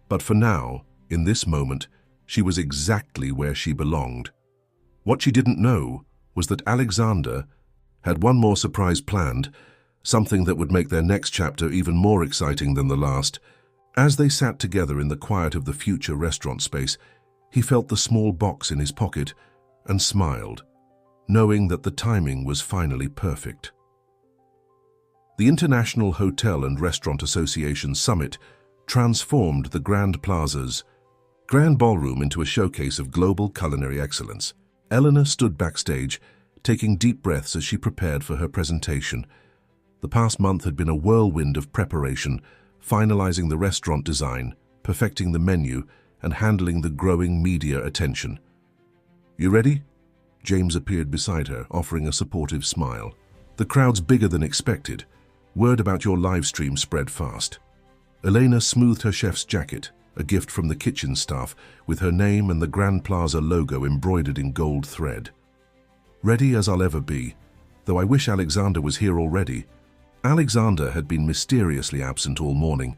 But for now, in this moment, she was exactly where she belonged. What she didn't know was that Alexander had one more surprise planned, something that would make their next chapter even more exciting than the last. As they sat together in the quiet of the future restaurant space, he felt the small box in his pocket and smiled, knowing that the timing was finally perfect. The International Hotel and Restaurant Association Summit transformed the Grand Plaza's Grand Ballroom into a showcase of global culinary excellence. Eleanor stood backstage, taking deep breaths as she prepared for her presentation. The past month had been a whirlwind of preparation, finalizing the restaurant design, perfecting the menu, and handling the growing media attention. "You ready?" James appeared beside her, offering a supportive smile. "The crowd's bigger than expected. Word about your live stream spread fast." Elena smoothed her chef's jacket, a gift from the kitchen staff, with her name and the Grand Plaza logo embroidered in gold thread. "Ready as I'll ever be, though I wish Alexander was here already." Alexander had been mysteriously absent all morning,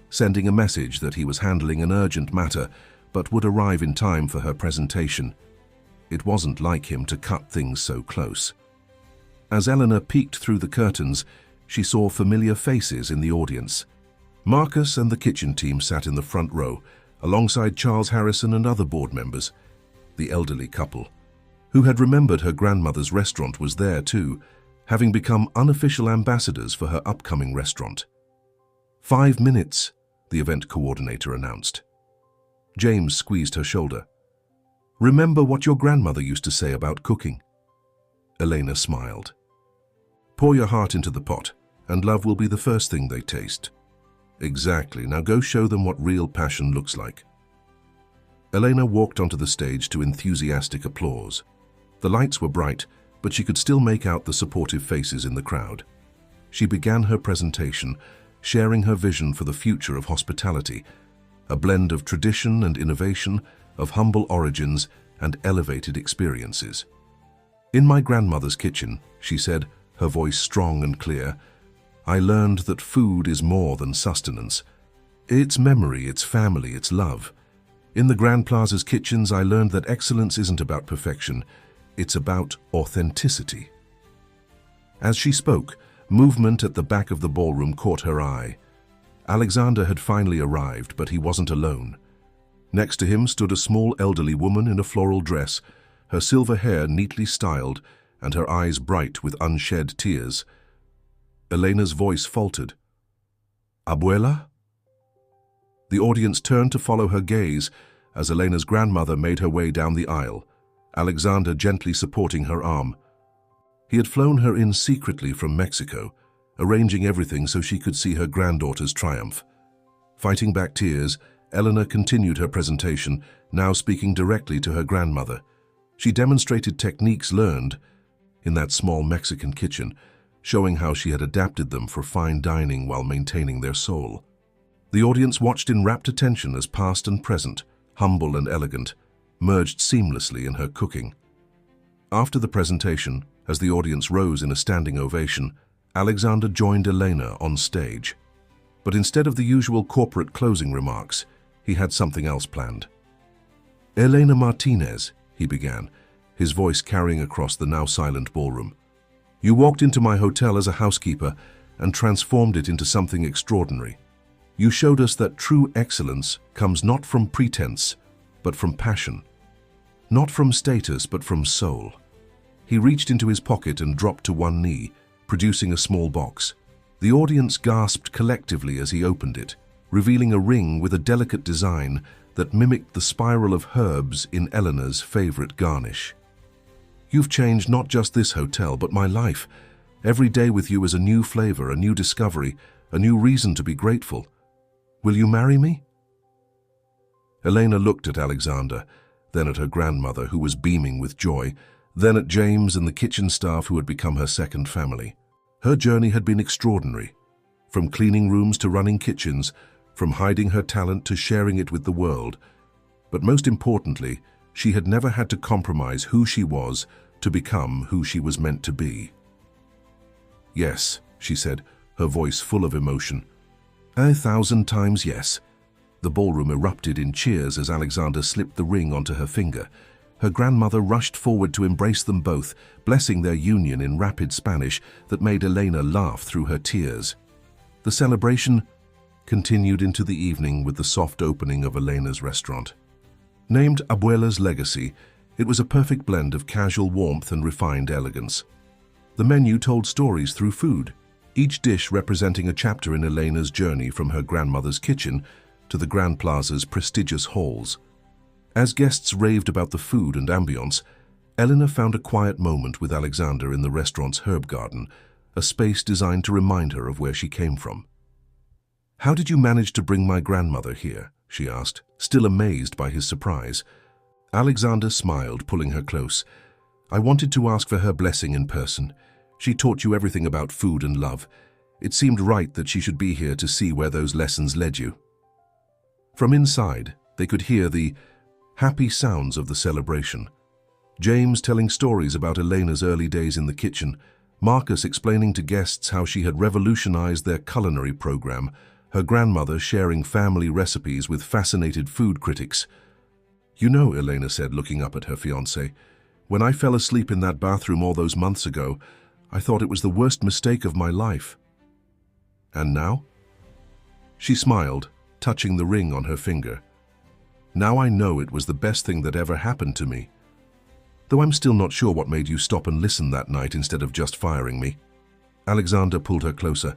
sending a message that he was handling an urgent matter but would arrive in time for her presentation. It wasn't like him to cut things so close. As Eleanor peeked through the curtains, she saw familiar faces in the audience. Marcus and the kitchen team sat in the front row, alongside Charles Harrison and other board members. The elderly couple, who had remembered her grandmother's restaurant, was there too, having become unofficial ambassadors for her upcoming restaurant. 5 minutes, the event coordinator announced. James squeezed her shoulder. "Remember what your grandmother used to say about cooking?" Elena smiled. "Pour your heart into the pot, and love will be the first thing they taste." "Exactly. Now go show them what real passion looks like." Elena walked onto the stage to enthusiastic applause. The lights were bright, but she could still make out the supportive faces in the crowd. She began her presentation, sharing her vision for the future of hospitality, a blend of tradition and innovation, of humble origins and elevated experiences. "In my grandmother's kitchen," she said, her voice strong and clear, "I learned that food is more than sustenance. It's memory, it's family, it's love. In the Grand Plaza's kitchens, I learned that excellence isn't about perfection, it's about authenticity." As she spoke, movement at the back of the ballroom caught her eye. Alexander had finally arrived, but he wasn't alone. Next to him stood a small elderly woman in a floral dress, her silver hair neatly styled and her eyes bright with unshed tears. Elena's voice faltered. "Abuela?" The audience turned to follow her gaze as Elena's grandmother made her way down the aisle, Alexander gently supporting her arm. He had flown her in secretly from Mexico, arranging everything so she could see her granddaughter's triumph. Fighting back tears, Eleanor continued her presentation, now speaking directly to her grandmother. She demonstrated techniques learned in that small Mexican kitchen, showing how she had adapted them for fine dining while maintaining their soul. The audience watched in rapt attention as past and present, humble and elegant, merged seamlessly in her cooking. After the presentation, as the audience rose in a standing ovation, Alexander joined Elena on stage. But instead of the usual corporate closing remarks, he had something else planned. "Elena Martinez," he began, his voice carrying across the now silent ballroom. "You walked into my hotel as a housekeeper and transformed it into something extraordinary. You showed us that true excellence comes not from pretense, but from passion. Not from status, but from soul." He reached into his pocket and dropped to one knee, producing a small box. The audience gasped collectively as he opened it, revealing a ring with a delicate design that mimicked the spiral of herbs in Eleanor's favorite garnish. "You've changed not just this hotel, but my life. Every day with you is a new flavor, a new discovery, a new reason to be grateful. Will you marry me?" Elena looked at Alexander, then at her grandmother, who was beaming with joy, then at James and the kitchen staff who had become her second family. Her journey had been extraordinary. From cleaning rooms to running kitchens, from hiding her talent to sharing it with the world. But most importantly, she had never had to compromise who she was to become who she was meant to be. "Yes," she said, her voice full of emotion. "1,000 times yes." The ballroom erupted in cheers as Alexander slipped the ring onto her finger. Her grandmother rushed forward to embrace them both, blessing their union in rapid Spanish that made Elena laugh through her tears. The celebration continued into the evening with the soft opening of Elena's restaurant. Named Abuela's Legacy, it was a perfect blend of casual warmth and refined elegance. The menu told stories through food, each dish representing a chapter in Elena's journey from her grandmother's kitchen to the Grand Plaza's prestigious halls. As guests raved about the food and ambience, Elena found a quiet moment with Alexander in the restaurant's herb garden, a space designed to remind her of where she came from. "How did you manage to bring my grandmother here?" she asked, still amazed by his surprise. Alexander smiled, pulling her close. "I wanted to ask for her blessing in person. She taught you everything about food and love. It seemed right that she should be here to see where those lessons led you." From inside, they could hear the happy sounds of the celebration. James telling stories about Elena's early days in the kitchen, Marcus explaining to guests how she had revolutionized their culinary program, her grandmother sharing family recipes with fascinated food critics. "You know," Elena said, looking up at her fiancé, "when I fell asleep in that bathroom all those months ago, I thought it was the worst mistake of my life." "And now?" She smiled, touching the ring on her finger. "Now I know it was the best thing that ever happened to me. Though I'm still not sure what made you stop and listen that night instead of just firing me." Alexander pulled her closer.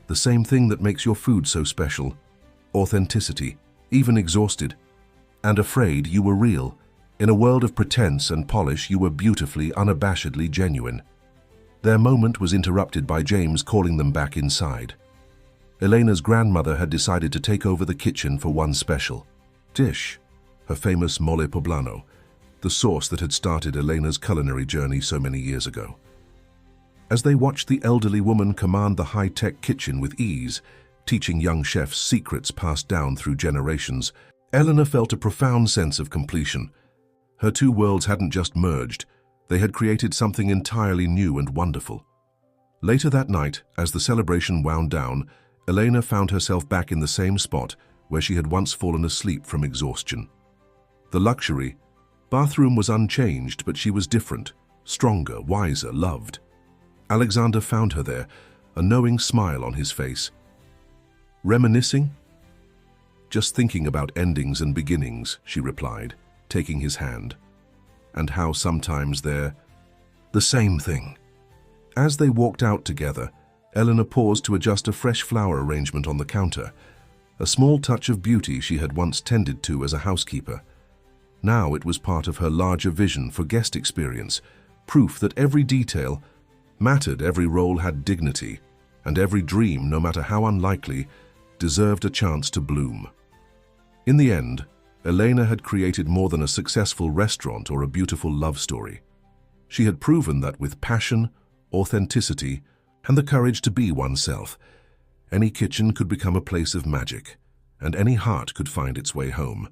"The same thing that makes your food so special. Authenticity, even exhausted. And afraid, you were real. In a world of pretense and polish, you were beautifully, unabashedly genuine." Their moment was interrupted by James calling them back inside. Elena's grandmother had decided to take over the kitchen for one special dish, her famous mole poblano, the sauce that had started Elena's culinary journey so many years ago. As they watched the elderly woman command the high-tech kitchen with ease, teaching young chefs secrets passed down through generations, Elena felt a profound sense of completion. Her two worlds hadn't just merged, they had created something entirely new and wonderful. Later that night, as the celebration wound down, Elena found herself back in the same spot where she had once fallen asleep from exhaustion. The luxury bathroom was unchanged, but she was different, stronger, wiser, loved. Alexander found her there, a knowing smile on his face. "Reminiscing?" "Just thinking about endings and beginnings," she replied, taking his hand. "And how sometimes they're the same thing." As they walked out together, Elena paused to adjust a fresh flower arrangement on the counter, a small touch of beauty she had once tended to as a housekeeper. Now it was part of her larger vision for guest experience, proof that every detail mattered, every role had dignity, and every dream, no matter how unlikely, deserved a chance to bloom. In the end, Elena had created more than a successful restaurant or a beautiful love story. She had proven that with passion, authenticity, and the courage to be oneself, any kitchen could become a place of magic, and any heart could find its way home.